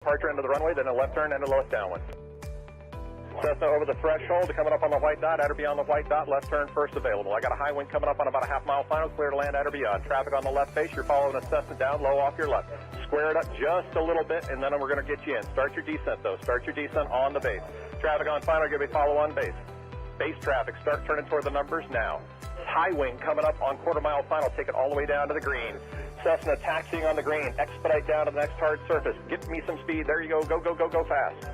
departure into the runway, then a left turn and a left downwind. Cessna over the threshold, coming up on the white dot, at or beyond the white dot, left turn first available. I got a high wind coming up on about a half-mile final, clear to land at or beyond. Traffic on the left face, you're following a Cessna down, low off your left. Square it up just a little bit, and then we're going to get you in. Start your descent, though. Start your descent on the base. Traffic on final, give me follow on base. Base traffic, start turning toward the numbers now. High wing coming up on quarter-mile final, take it all the way down to the green. Cessna taxiing on the green, expedite down to the next hard surface. Get me some speed, there you go, go, go, go, go fast.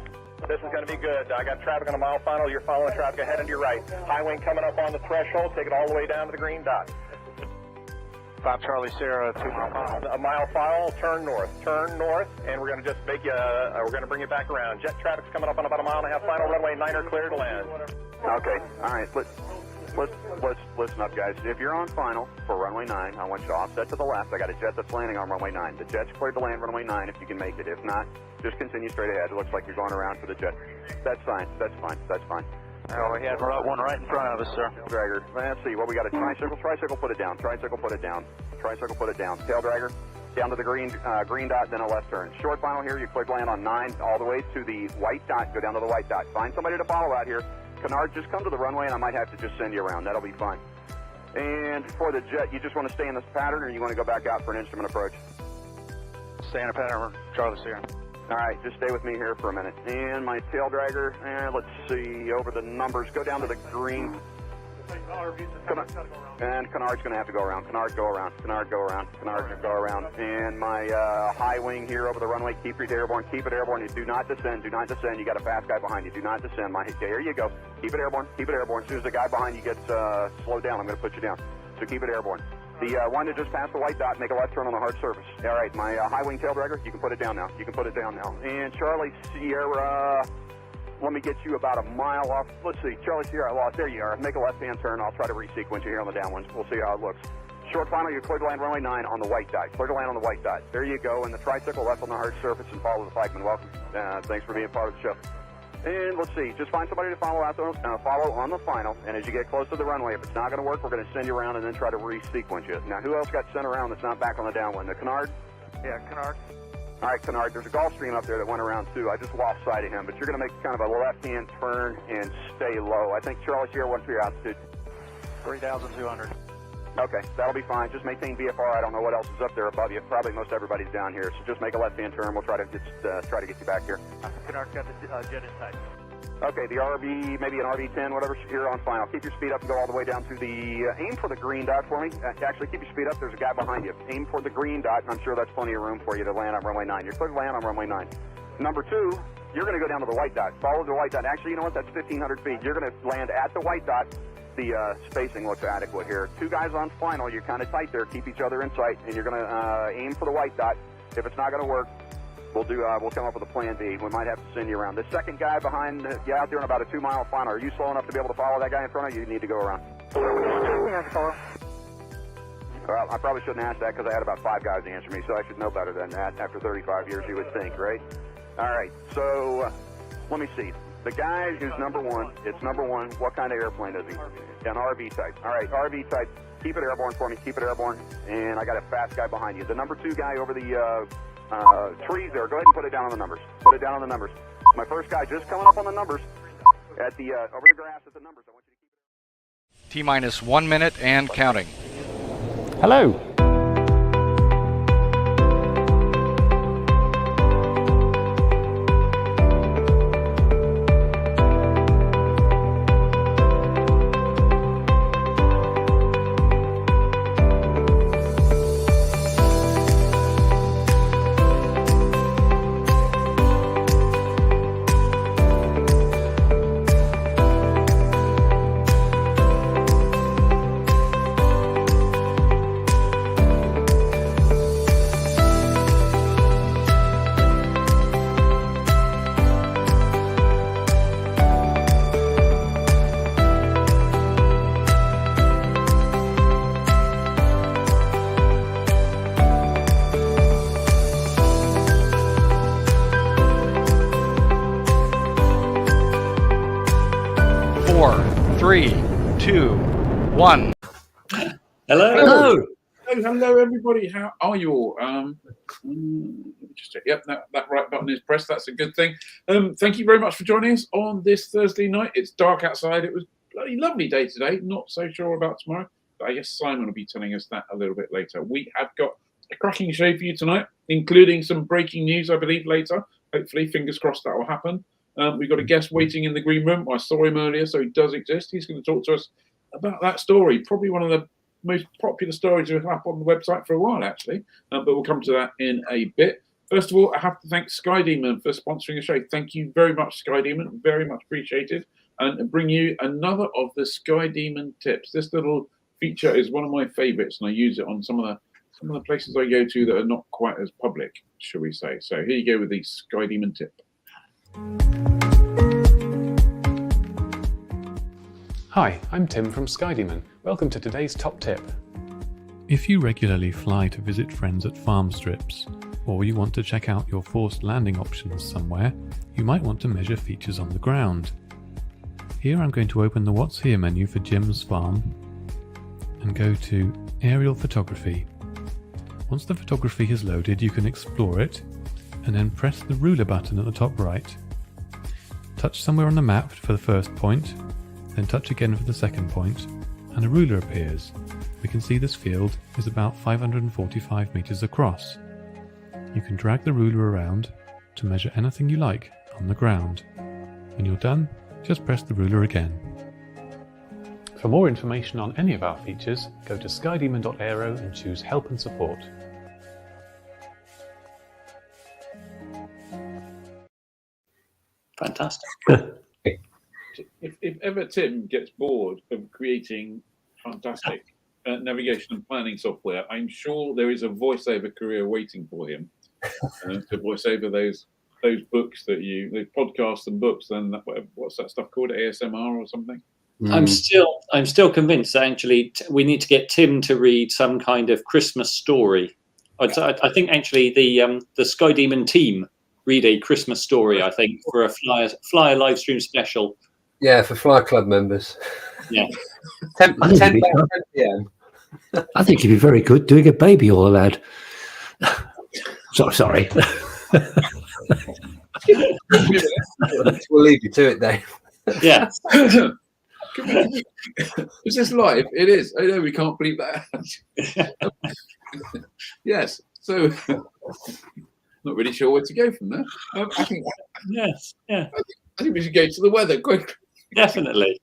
This is going to be good. I got traffic on a mile final. You're following traffic ahead and to your right. High wing coming up on the threshold. Take it all the way down to the green dot. 5 Charlie Sierra, 2 mile final. A mile final, turn north, and we're going to just make you, we're going to bring you back around. Jet traffic's coming up on about a mile and a half final. Runway 9 clear to land. Okay, all right, let's listen up, guys. If you're on final for runway 9, I want you to offset to the left. I got a jet that's landing on runway 9. The jet's cleared to land runway 9 if you can make it. If not, just continue straight ahead. It looks like you're going around for the jet. That's fine, that's fine, that's fine. Oh, we had one right in front of us, sir. Dragger. Let's see, what we got, a tricycle, put it down, tricycle, put it down, tail dragger, down to the green dot, then a left turn. Short final here, you cleared land on 9, all the way to the white dot, go down to the white dot. Find somebody to follow out here. Canard, just come to the runway and I might have to just send you around. That'll be fine. And for the jet, you just want to stay in this pattern or you want to go back out for an instrument approach? Stay in a pattern, Charlie Sierra. All right, just stay with me here for a minute. And my tail dragger, let's see, over the numbers, go down to the green. And Canard's going to have to go around. Canard, go around. Canard, go around. Canard, go around. And my high wing here over the runway, keep it airborne. Keep it airborne. You do not descend. Do not descend. You got a fast guy behind you. Do not descend. There you go. Keep it airborne. Keep it airborne. As soon as the guy behind you gets slowed down, I'm going to put you down. So keep it airborne. The one that just passed the white dot, make a left turn on the hard surface. All right, my high wing tail dragger, you can put it down now. You can put it down now. And Charlie Sierra, let me get you about a mile off. Let's see, Charlie Sierra, I lost. There you are. Make a left-hand turn. I'll try to resequence you here on the downwinds. We'll see how it looks. Short final, you're clear to land runway 9 on the white dot. Clear to land on the white dot. There you go. And the tricycle left on the hard surface and follow the flagman. Welcome. Thanks for being part of the show. And let's see, just find somebody to follow on the final, and as you get close to the runway, if it's not going to work, we're going to send you around and then try to re-sequence you. Now, who else got sent around that's not back on the downwind? The Canard? Yeah, Canard. All right, Canard, there's a Gulfstream up there that went around too. I just lost sight of him, but you're going to make kind of a left-hand turn and stay low. I think Charlie Sierra, what's your altitude? 3,200. Okay, that'll be fine. Just maintain VFR. I don't know what else is up there above you. Probably most everybody's down here, so just make a left-hand turn. We'll try to get you back here. Canard's got the jet in tight. Okay, the RV, maybe an RV-10, whatever, here on final. Keep your speed up and go all the way down to the, aim for the green dot for me. Actually, keep your speed up. There's a guy behind you. Aim for the green dot, and I'm sure that's plenty of room for you to land on runway 9. You're clear to land on runway 9. Number 2, you're going to go down to the white dot. Follow the white dot. Actually, you know what? That's 1,500 feet. You're going to land at the white dot. The spacing looks adequate here. 2 guys on final. You're kind of tight there. Keep each other in sight, and you're going to aim for the white dot. If it's not going to work, we'll come up with a plan B. We might have to send you around. The second guy behind you out there in about a 2-mile final. Are you slow enough to be able to follow that guy in front of you? You need to go around. Well, I probably shouldn't ask that because I had about 5 guys answer me, so I should know better than that. After 35 years, you would think, right? All right, so let me see. The guy who's number 1, it's number 1. What kind of airplane is he? An RV type. All right, RV type. Keep it airborne for me. Keep it airborne. And I got a fast guy behind you. The number 2 guy over the trees there. Go ahead and put it down on the numbers. Put it down on the numbers. My first guy just coming up on the numbers at the over the grass at the numbers. I want you to keep it. T-minus 1 minute and counting. Hello. Four, three, two, one. Hello. Hello. Hello, everybody. How are you all? Just check. Yep, that right button is pressed. That's a good thing. Thank you very much for joining us on this Thursday night. It's dark outside. It was a bloody lovely day today. Not so sure about tomorrow, but I guess Simon will be telling us that a little bit later. We have got a cracking show for you tonight, including some breaking news, I believe, later. Hopefully, fingers crossed that will happen. We've got a guest waiting in the green room. I saw him earlier, so he does exist. He's going to talk to us about that story. Probably one of the most popular stories we've had up on the website for a while, actually. But we'll come to that in a bit. First of all, I have to thank Sky Demon for sponsoring the show. Thank you very much, Sky Demon. Very much appreciated. And bring you another of the Sky Demon tips. This little feature is one of my favorites, and I use it on some of the places I go to that are not quite as public, shall we say. So here you go with the Sky Demon tip. Hi, I'm Tim from Skydemon. Welcome to today's top tip. If you regularly fly to visit friends at farm strips, or you want to check out your forced landing options somewhere, you might want to measure features on the ground. Here I'm going to open the What's Here menu for Jim's farm and go to Aerial Photography. Once the photography is loaded, you can explore it and then press the ruler button at the top right. Touch somewhere on the map for the first point, then touch again for the second point, and a ruler appears. We can see this field is about 545 meters across. You can drag the ruler around to measure anything you like on the ground. When you're done, just press the ruler again. For more information on any of our features, go to skydemon.aero and choose Help and Support. Fantastic. If ever Tim gets bored of creating fantastic navigation and planning software, I'm sure there is a voiceover career waiting for him to voice over those books that those podcasts and books. And what's that stuff called? ASMR or something? I'm still convinced that actually we need to get Tim to read some kind of Christmas story. I think actually the Sky Demon team read a Christmas story. I think for a flyer live stream special. Yeah, for Flyer Club members. Yeah. 10 p.m. I think he'd be very good doing a baby all aloud. Sorry. We'll leave you to it, Dave. Yeah. Is this live? It is. I know we can't believe that. Yes. So, not really sure where to go from there. I think. Yes. Yeah. I think we should go to the weather quick. Definitely.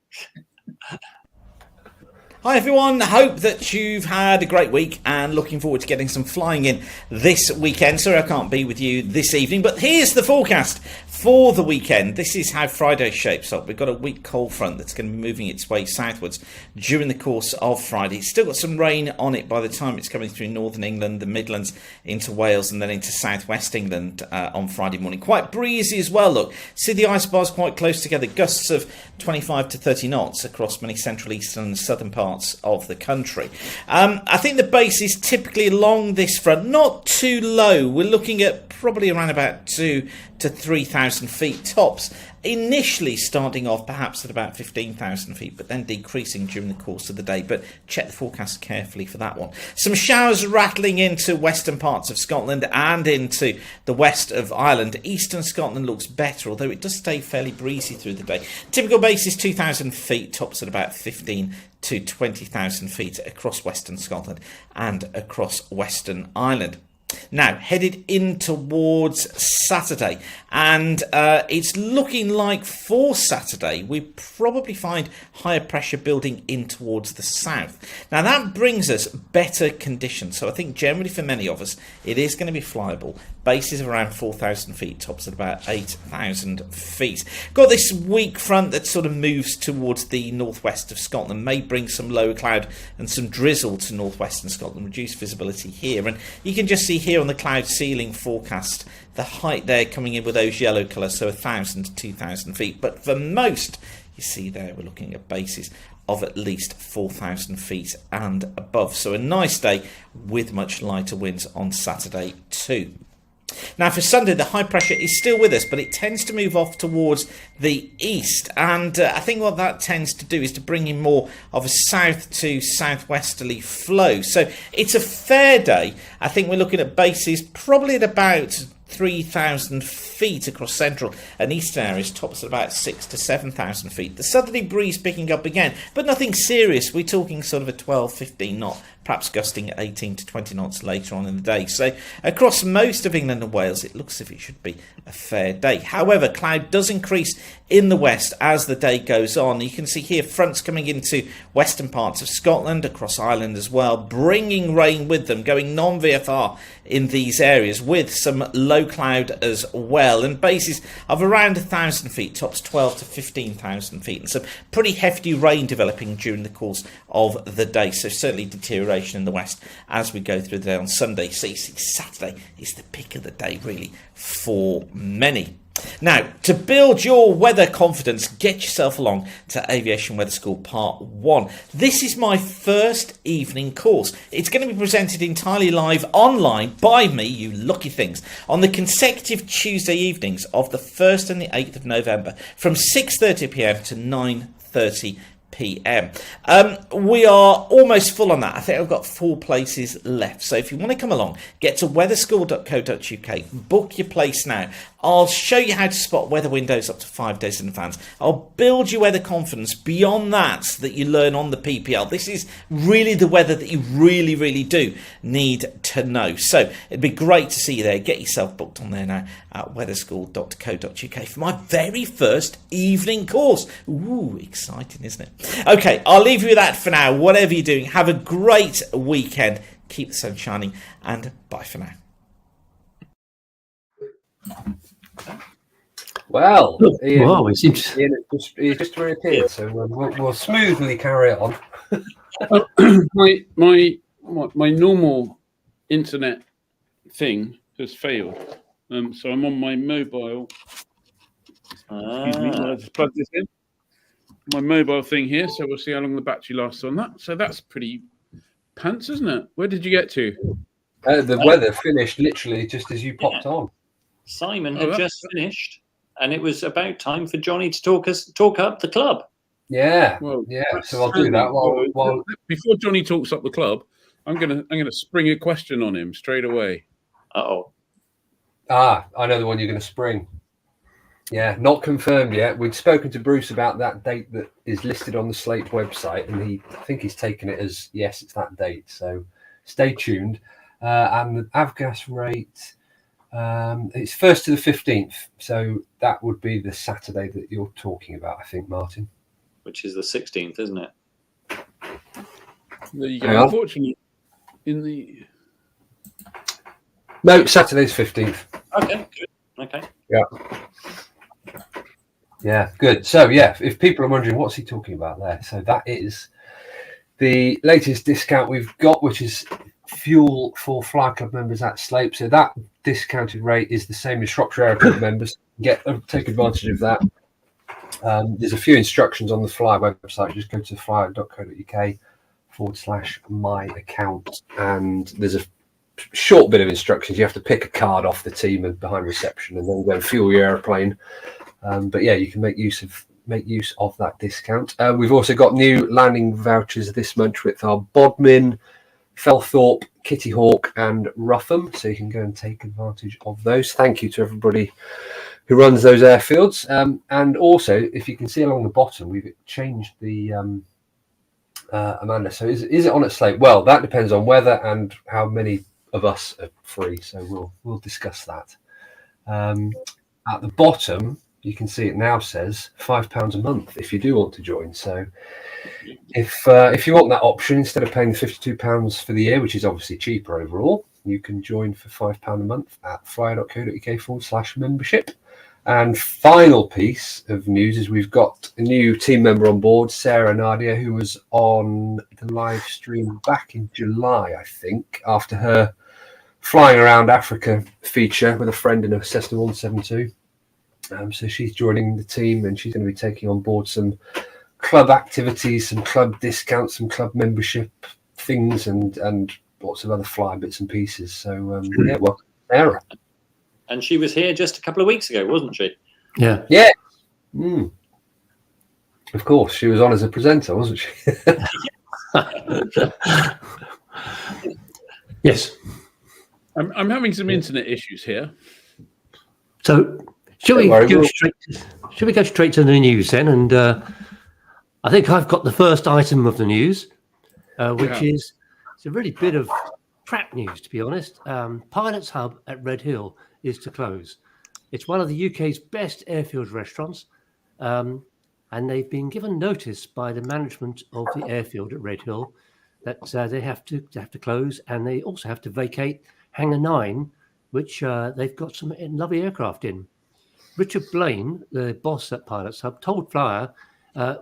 Hi everyone, hope that you've had a great week and looking forward to getting some flying in this weekend. Sorry I can't be with you this evening, but here's the forecast for the weekend. This is how Friday shapes up. We've got a weak cold front that's going to be moving its way southwards during the course of Friday. It's still got some rain on it by the time it's coming through northern England, the Midlands, into Wales and then into southwest England on Friday morning. Quite breezy as well, look. See the ice bars quite close together, gusts of 25 to 30 knots across many central, eastern and southern parts of the country. I think the base is typically along this front, not too low. We're looking at probably around about 2,000 to 3,000 feet tops. Initially starting off perhaps at about 15,000 feet, but then decreasing during the course of the day. But check the forecast carefully for that one. Some showers rattling into western parts of Scotland and into the west of Ireland. Eastern Scotland looks better, although it does stay fairly breezy through the day. Typical base is 2,000 feet, tops at about 15 to 20,000 feet across western Scotland and across western Ireland. Now, headed in towards Saturday, and it's looking like for Saturday we probably find higher pressure building in towards the south. Now, that brings us better conditions, so I think generally for many of us it is going to be flyable. Bases of around 4,000 feet, tops at about 8,000 feet. Got this weak front that sort of moves towards the northwest of Scotland, may bring some lower cloud and some drizzle to northwestern Scotland, reduce visibility here. And you can just see here on the cloud ceiling forecast the height there coming in with those yellow colours, so 1,000 to 2,000 feet. But for most, you see there, we're looking at bases of at least 4,000 feet and above. So a nice day with much lighter winds on Saturday too. Now for Sunday, the high pressure is still with us, but it tends to move off towards the east, and I think what that tends to do is to bring in more of a south to southwesterly flow. So it's a fair day. I think we're looking at bases probably at about 3,000 feet across central and eastern areas, tops at about 6,000 to 7,000 feet. The southerly breeze picking up again, but nothing serious. We're talking sort of a 12, 15 knot, perhaps gusting at 18 to 20 knots later on in the day. So across most of England and Wales, it looks as if it should be a fair day. However, cloud does increase in the west as the day goes on. You can see here fronts coming into western parts of Scotland, across Ireland as well, bringing rain with them, going non-VFR in these areas with some low cloud as well, and bases of around 1,000 feet, tops 12 to 15,000 feet, and some pretty hefty rain developing during the course of the day. So certainly deterioration in the west as we go through the day on Sunday. So you see Saturday is the pick of the day really for many. Now, to build your weather confidence, get yourself along to Aviation Weather School Part 1. This is my first evening course. It's going to be presented entirely live online by me, you lucky things, on the consecutive Tuesday evenings of the 1st and the 8th of November from 6:30 p.m. to 9:30 p.m. We are almost full on that. I think I've got 4 places left. So if you want to come along, get to weatherschool.co.uk, book your place now. I'll show you how to spot weather windows up to 5 days in advance. I'll build your weather confidence beyond that so that you learn on the PPL. This is really the weather that you really, really do need to know. So it'd be great to see you there. Get yourself booked on there now at weatherschool.co.uk for my very first evening course. Ooh, exciting, isn't it? Okay, I'll leave you with that for now. Whatever you're doing, have a great weekend. Keep the sun shining, and bye for now. Well, Ian, wow, it seems... Ian he just reappeared, so we'll smoothly carry on. My normal internet thing has failed, so I'm on my mobile. Excuse me, I'll just plug this in. My mobile thing here, so we'll see how long the battery lasts on that. So that's pretty pants, isn't it? Where did you get to? The weather finished literally just as you popped on. Simon had just finished, and it was about time for Johnny to talk up the club. Yeah, well, yeah. So I'll do that while before Johnny talks up the club. I'm gonna spring a question on him straight away. Uh-oh. I know the one you're going to spring. Yeah, not confirmed yet. We'd spoken to Bruce about that date that is listed on the Slate website, and I think he's taken it as yes, it's that date. So stay tuned. And the avgas rate. It's 1st to the 15th, so that would be the Saturday that you're talking about, I think, Martin. Which is the 16th, isn't it? There you go. Unfortunately, No, Saturday's 15th. Okay, good. Okay. Yeah, good. So, yeah, if people are wondering what's he talking about there, so that is the latest discount we've got, which is fuel for Fly Club members at Slope. So that discounted rate is the same as Shropshire Air Club members. Take advantage of that. There's a few instructions on the Fly website. Just go to fly.co.uk/my account, and there's a short bit of instructions. You have to pick a card off the team and behind reception, and then go and fuel your airplane. But yeah, you can make use of that discount. We've also got new landing vouchers this month with our Bodmin, Felthorpe, Kitty Hawk and Rougham, so you can go and take advantage of those. Thank you to everybody who runs those airfields. And also, if you can see along the bottom, we've changed the Amanda. So is it on at Slate? Well, that depends on weather and how many of us are free, so we'll discuss that. At the bottom, you can see it now says £5 a month if you do want to join. So if you want that option, instead of paying £52 for the year, which is obviously cheaper overall, you can join for £5 a month at flyer.co.uk/membership. And final piece of news is we've got a new team member on board, Sarah Nadia, who was on the live stream back in July, I think, after her flying around Africa feature with a friend in a Cessna 172. So she's joining the team, and she's going to be taking on board some club activities, some club discounts, some club membership things, and lots of other fly bits and pieces. So yeah, welcome, Sarah. And she was here just a couple of weeks ago, wasn't she? Yeah. Yeah. Mm. Of course, she was on as a presenter, wasn't she? Yes. I'm having some internet issues here. So, should we go straight to the news then? And I think I've got the first item of the news, which is it's a really bit of crap news, to be honest. Pilot's Hub at Red Hill is to close. It's one of the UK's best airfield restaurants, and they've been given notice by the management of the airfield at Red Hill that they have to close, and they also have to vacate Hangar 9, which they've got some lovely aircraft in. Richard Blaine, the boss at Pilot's Hub, told Flyer,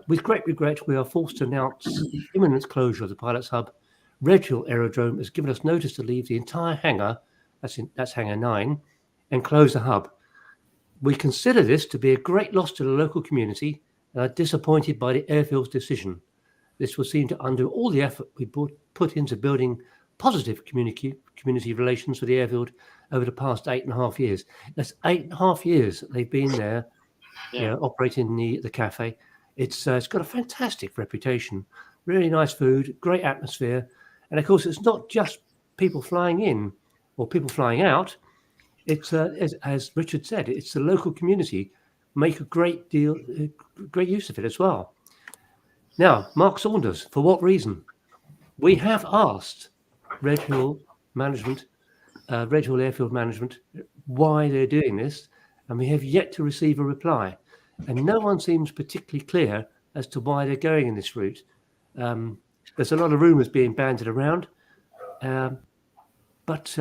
with great regret, we are forced to announce the imminent closure of the Pilot's Hub. Red Hill Aerodrome has given us notice to leave the entire hangar, that's Hangar 9, and close the hub. We consider this to be a great loss to the local community and are disappointed by the airfield's decision. This will seem to undo all the effort we put into building positive community relations with the airfield over the past 8.5 years. That's 8.5 years that they've been there, operating the cafe. It's got a fantastic reputation, really nice food, great atmosphere, and of course it's not just people flying in or people flying out. It's as Richard said, it's the local community make a great use of it as well. Now, Mark Saunders, for what reason? We have asked Red Hill Airfield Management, why they're doing this, and we have yet to receive a reply. And no one seems particularly clear as to why they're going in this route. There's a lot of rumours being bandied around, but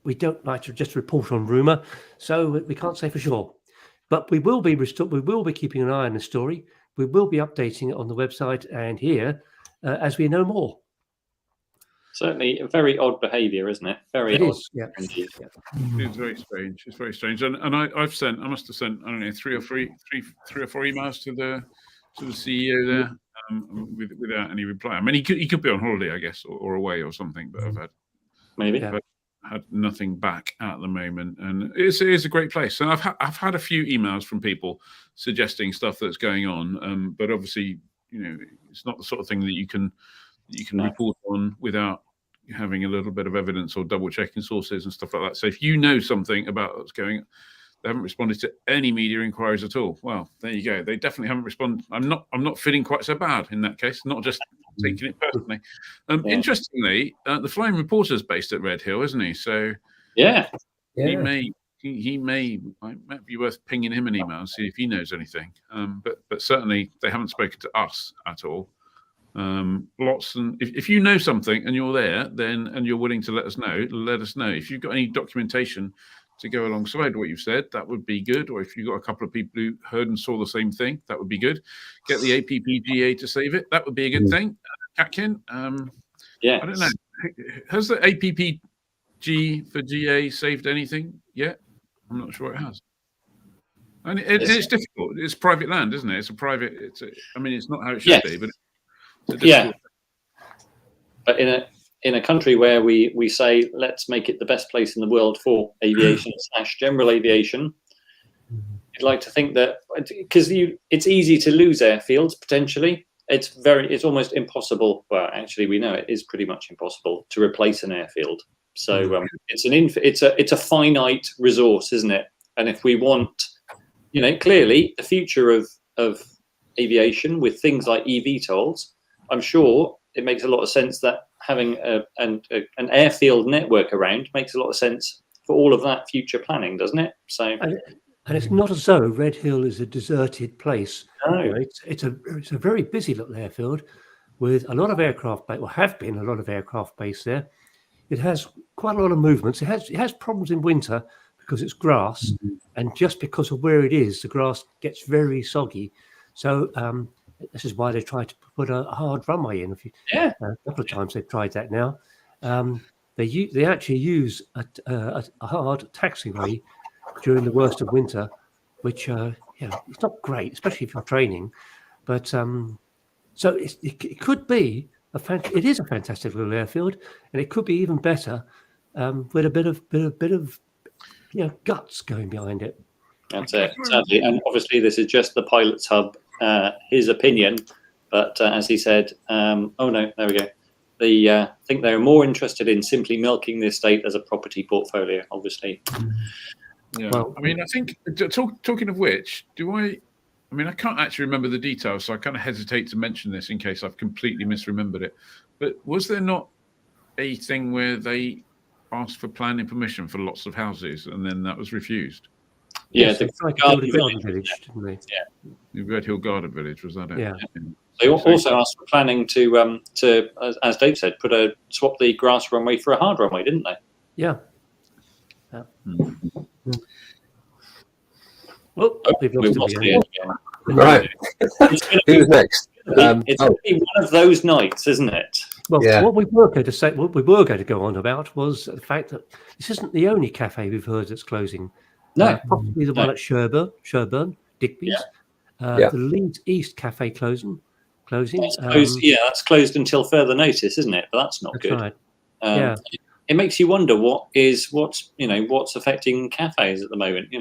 we don't like to just report on rumour, so we can't say for sure. But we will be keeping an eye on the story. We will be updating it on the website and here as we know more. Certainly a very odd behaviour, isn't it? Very odd. Yeah. It's very strange. It's very strange. And I must have sent, I don't know, three or four emails to the CEO there without any reply. I mean, he could be on holiday, I guess, or away or something, but I've had nothing back at the moment, and it is a great place. And I've had a few emails from people suggesting stuff that's going on, but obviously, it's not the sort of thing that you can report on without having a little bit of evidence or double checking sources and stuff like that. So if you know something about what's going on, they haven't responded to any media inquiries at all. Well, there you go. They definitely haven't responded. I'm not feeling quite so bad in that case. Not just taking it personally. Interestingly, the flying reporter's based at Red Hill, isn't he? So he may might be worth pinging him an email and see if he knows anything. But certainly they haven't spoken to us at all. If you know something and you're there, then and you're willing to let us know. If you've got any documentation to go alongside what you've said, that would be good. Or if you've got a couple of people who heard and saw the same thing, that would be good. Get the APPGA to save it. That would be a good thing. Catkin, I don't know. Has the APPG for GA saved anything yet? I'm not sure it has. And it's difficult. It's private land, isn't it? It's not how it should be, but it's difficult. But in a country where we say let's make it the best place in the world for aviation / general aviation, you'd like to think that because it's easy to lose airfields potentially. It's almost impossible. Well, actually, we know it is pretty much impossible to replace an airfield. So it's a finite resource, isn't it? And if we want, clearly the future of aviation with things like eVTOLs, I'm sure it makes a lot of sense that having an airfield network around makes a lot of sense for all of that future planning, doesn't it? So, and it's not as though Red Hill is a deserted place. No. It's a very busy little airfield with a lot of aircraft, or have been a lot of aircraft based there. It has quite a lot of movements. It has problems in winter because it's grass, and just because of where it is, the grass gets very soggy. So this is why they tried to put a hard runway in. A couple of times they've tried that now. They actually use a hard taxiway during the worst of winter, which it's not great, especially if you're training. But so it could be it is a fantastic little airfield, and it could be even better with a bit of guts going behind it. That's it, sadly. And obviously, this is just the pilot's hub, his opinion. But as he said, oh no, there we go. I think they're more interested in simply milking the estate as a property portfolio, obviously. Yeah. Well, I mean, I think, talking of which, I can't actually remember the details, so I kind of hesitate to mention this in case I've completely misremembered it. But was there not a thing where they asked for planning permission for lots of houses and then that was refused? Yeah, yes, the Garden Village, didn't they? Yeah. The Red Hill Garden Village, was that it? Yeah. They also asked for planning to as Dave said, swap the grass runway for a hard runway, didn't they? Yeah. Well, we've lost it again. Right. Who's next? It's going to be one of those nights, isn't it? Well, what we were going to go on about was the fact that this isn't the only cafe we've heard that's closing. No, possibly the one at Sherburn, Digby's. The Leeds East Cafe closing. That's closed, that's closed until further notice, isn't it? But that's not good. Right. It makes you wonder what's affecting cafes at the moment.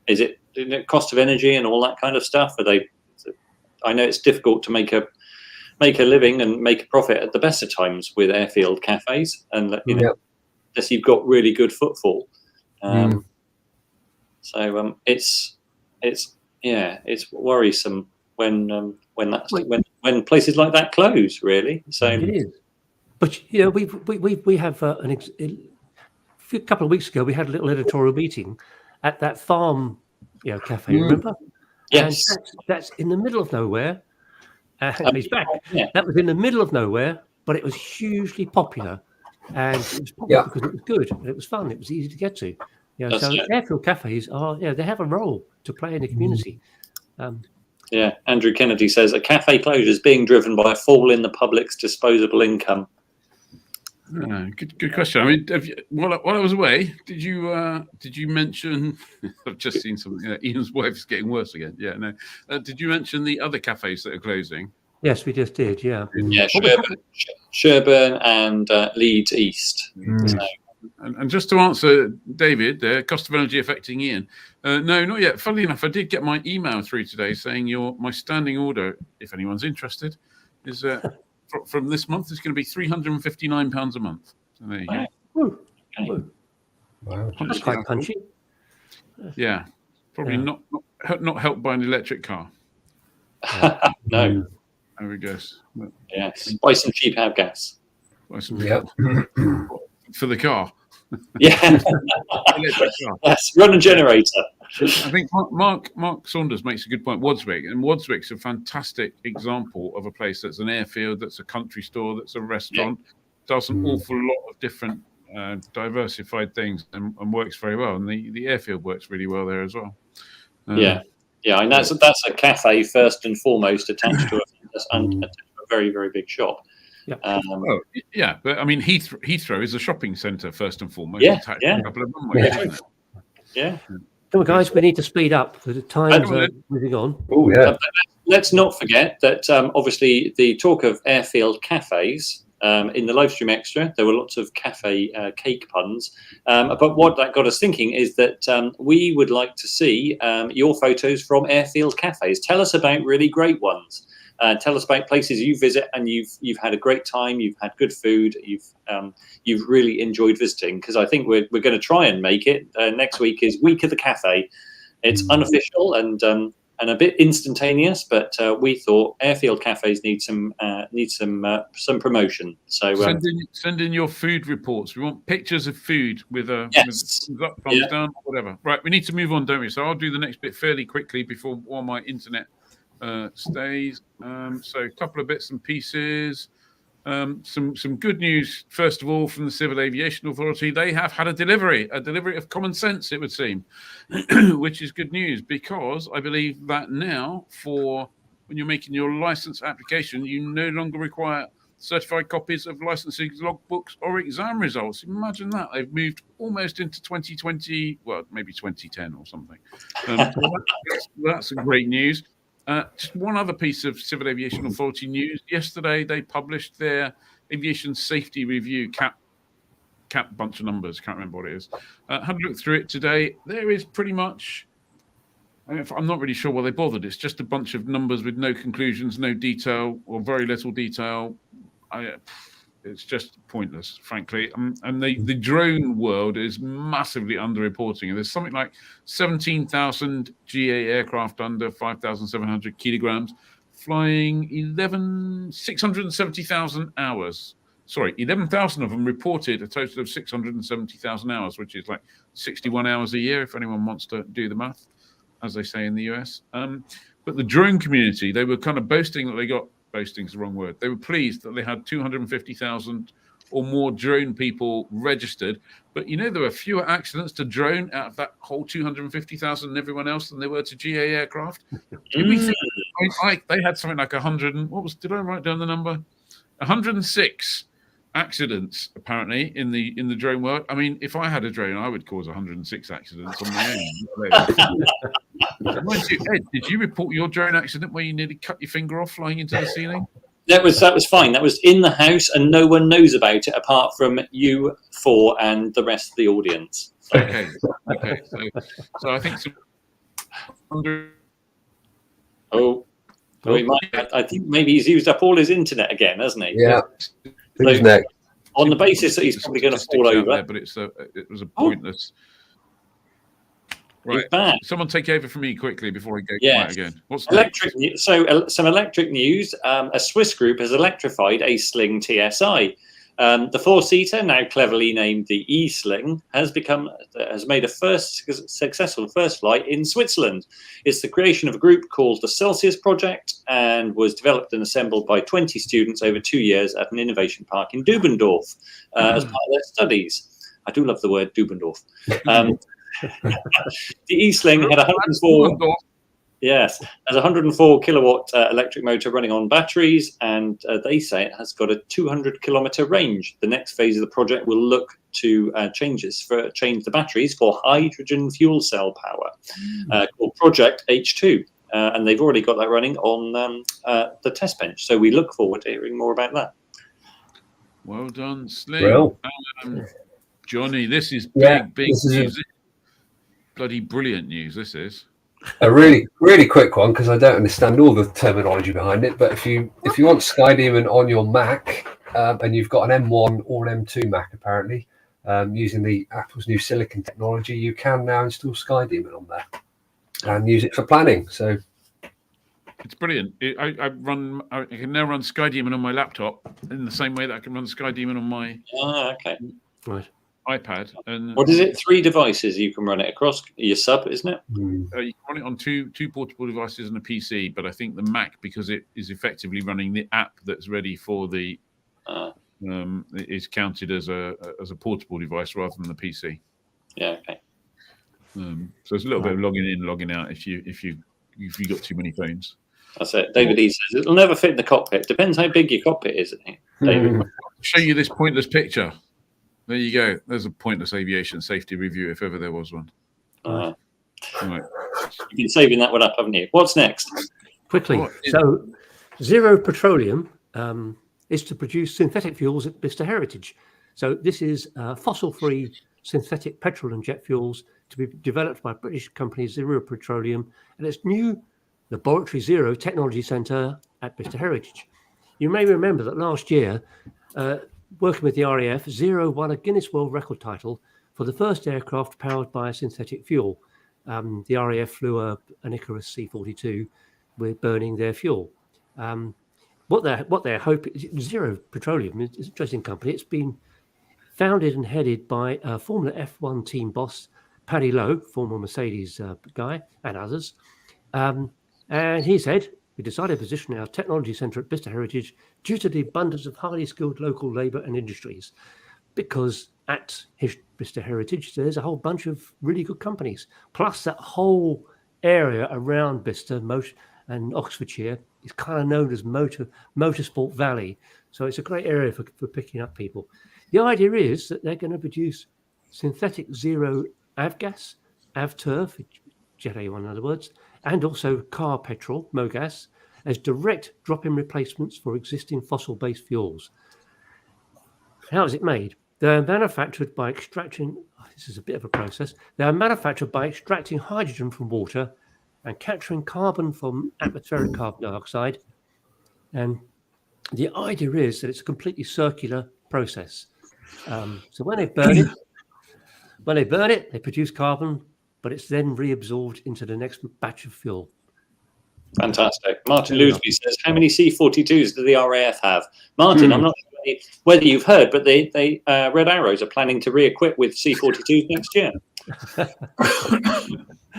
Is it cost of energy and all that kind of stuff? I know it's difficult to make a living and make a profit at the best of times with Airfield cafes, and unless you've got really good footfall. So it's worrisome when places like that close, really. So it is. But we have a couple of weeks ago we had a little editorial meeting at that farm cafe. Remember? Yes. And that's in the middle of nowhere. He's back. Yeah. That was in the middle of nowhere, but it was hugely popular, and it was popular because it was good and it was fun. It was easy to get to. So Airfield cafes they have a role to play in the community. Andrew Kennedy says a cafe closure is being driven by a fall in the public's disposable income. Good question. I mean, while I was away, did you mention? I've just seen something. Ian's wife is getting worse again. Yeah, no. Did you mention the other cafes that are closing? Yes, we just did. Yeah. Yeah, Sherburn and Leeds East. So. And just to answer David, the cost of energy affecting Ian. No, not yet. Funnily enough, I did get my email through today saying my standing order, if anyone's interested, is from this month is going to be £359 a month. So there you go. Wow, that's quite punchy. Yeah, probably not helped by an electric car. No. There we go. Yes, buy some cheap avgas. For the car. Yeah. Yes, run a generator. I think Mark Saunders makes a good point. Wadswick, and Wadswick's a fantastic example of a place that's an airfield, that's a country store, that's a restaurant, does an awful lot of different diversified things and works very well. And the airfield works really well there as well. And that's a cafe first and foremost attached to a very, very big shop. But I mean Heathrow is a shopping centre first and foremost. A couple of runways, isn't it? Yeah. Come on, guys, we need to speed up because the time's moving on. Oh yeah. Let's not forget that obviously the talk of Airfield cafes in the Livestream extra, there were lots of cafe cake puns. But what that got us thinking is that we would like to see your photos from Airfield cafes. Tell us about really great ones. Tell us about places you visit and you've had a great time, you've had good food, you've really enjoyed visiting. Because I think we're going to try and make it. Next week is Week of the Cafe. It's unofficial and a bit instantaneous, but we thought Airfield cafes need some promotion. So send in your food reports. We want pictures of food with a thumbs up, thumbs down, whatever. Right, we need to move on, don't we? So I'll do the next bit fairly quickly before all my internet stays. So a couple of bits and pieces. Some good news, first of all, from the Civil Aviation Authority. They have had a delivery of common sense, it would seem, which is good news because I believe that now for when you're making your license application, you no longer require certified copies of licensing logbooks or exam results. Imagine that. They've moved almost into 2020, well, maybe 2010 or something. That's great news. Just one other piece of Civil Aviation Authority news. Yesterday, they published their Aviation Safety Review bunch of numbers. Can't remember what it is. Had a look through it today. There is pretty much. I'm not really sure why they bothered. It's just a bunch of numbers with no conclusions, no detail, or very little detail. It's just pointless, frankly. And the drone world is massively underreporting. There's something like 17,000 GA aircraft under 5,700 kilograms flying 670,000 hours. Sorry, 11,000 of them reported a total of 670,000 hours, which is like 61 hours a year, if anyone wants to do the math, as they say in the US. But the drone community, they were kind of boasting that they got, boasting is the wrong word, they were pleased that they had 250,000 or more drone people registered. But there were fewer accidents to drone out of that whole 250,000 and everyone else than there were to GA aircraft. They had something like 100, did I write down the number? 106 accidents apparently in the drone world. I mean, if I had a drone, I would cause 106 accidents on my own. Mind you, Ed, did you report your drone accident where you nearly cut your finger off flying into the ceiling? That was fine. That was in the house, and no one knows about it apart from you four and the rest of the audience. So. Okay. So I think some. I think maybe he's used up all his internet again, hasn't he? Yeah. So, on the basis that he's probably going to fall over. There, but it was a pointless. Right. Someone take over from me quickly before I go quiet again. What's electric? So some electric news. A Swiss group has electrified a Sling TSI. The four-seater, now cleverly named the E-Sling, has made a successful first flight in Switzerland. It's the creation of a group called the Celsius Project and was developed and assembled by 20 students over 2 years at an innovation park in Dubendorf as part of their studies. I do love the word Dubendorf. The E-Sling had 104. Yes, has a 104 kilowatt electric motor running on batteries, and they say it has got a 200 kilometer range. The next phase of the project will look to change the batteries for hydrogen fuel cell power, called Project H2, and they've already got that running on the test bench. So we look forward to hearing more about that. Well done, Sling. Johnny, this is big news. Bloody brilliant news. This is. A really, really quick one because I don't understand all the terminology behind it. But if you want SkyDemon on your Mac and you've got an M1 or an M2 Mac, apparently using the Apple's new silicon technology, you can now install SkyDemon on there and use it for planning. So it's brilliant. I can now run SkyDemon on my laptop in the same way that I can run SkyDemon on my iPad. And what is it? 3 devices you can run it across your sub, isn't it? You can run it on two portable devices and a PC, but I think the Mac, because it is effectively running the app that's ready for the is counted as a portable device rather than the PC. Yeah. Okay. So it's a little bit of logging in, logging out if you got too many phones. That's it. David E says it'll never fit in the cockpit. Depends how big your cockpit is, isn't it, David? I'll show you this pointless picture. There you go. There's a pointless aviation safety review if ever there was one. Right. You've been saving that one up, haven't you? What's next? Quickly. So, Zero Petroleum is to produce synthetic fuels at Bicester Heritage. So this is fossil-free synthetic petrol and jet fuels to be developed by British company Zero Petroleum and its new Laboratory Zero Technology Centre at Bicester Heritage. You may remember that last year, working with the RAF, Zero won a Guinness World Record title for the first aircraft powered by a synthetic fuel. The RAF flew an Icarus C-42 with burning their fuel. What their hope is, Zero Petroleum is an interesting company. It's been founded and headed by Formula F1 team boss Paddy Lowe, former Mercedes guy, and others. And he said, we decided to position our technology centre at Bicester Heritage due to the abundance of highly skilled local labour and industries, because at Bicester Heritage there's a whole bunch of really good companies. Plus that whole area around Bicester and Oxfordshire is kind of known as Motorsport Valley. So it's a great area for picking up people. The idea is that they're going to produce synthetic zero avgas, avturf, Jet A1 in other words, and also car petrol, MOGAS, as direct drop-in replacements for existing fossil-based fuels. How is it made? They're manufactured by extracting. This is a bit of a process. They are manufactured by extracting hydrogen from water and capturing carbon from atmospheric carbon dioxide. And the idea is that it's a completely circular process. So when they burn it, they produce carbon, but it's then reabsorbed into the next batch of fuel. Fantastic. Martin Loosby says, how many C-42s do the RAF have? Martin, I'm not sure whether you've heard, but they Red Arrows are planning to re-equip with C-42s next year.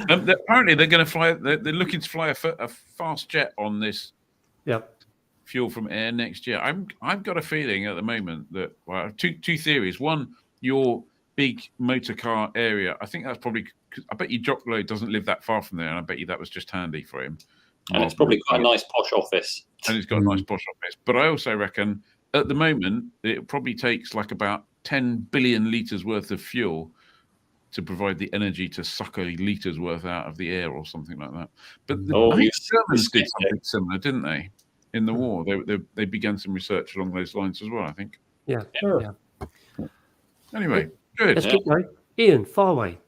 Apparently, they're going to fly. They're looking to fly a fast jet on this fuel from air next year. I've got a feeling at the moment that two theories. One, your big motor car area. I think that's probably. I bet you Jock Lowe doesn't live that far from there, and I bet you that was just handy for him. And it's probably quite a nice posh office. And it's got a nice posh office. But I also reckon at the moment it probably takes like about 10 billion litres worth of fuel to provide the energy to suck a litre's worth out of the air or something like that. But the Germans did something similar, didn't they? In the war, they began some research along those lines as well, I think. Yeah. Anyway, good. Let's keep going. Ian, Farway.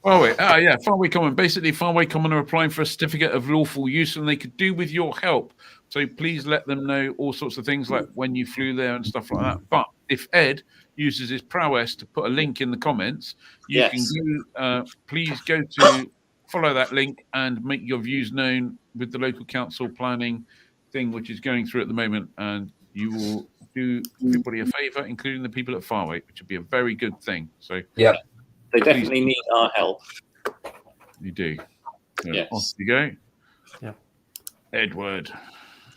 Farway Common. Basically, Farway Common are applying for a certificate of lawful use, and they could do with your help. So please let them know all sorts of things like when you flew there and stuff like that. But if Ed uses his prowess to put a link in the comments, you can please go to follow that link and make your views known with the local council planning thing, which is going through at the moment, and you will do everybody a favour, including the people at Farway, which would be a very good thing. So they definitely need our help. You do. So yes. Off you go. Yeah. Edward.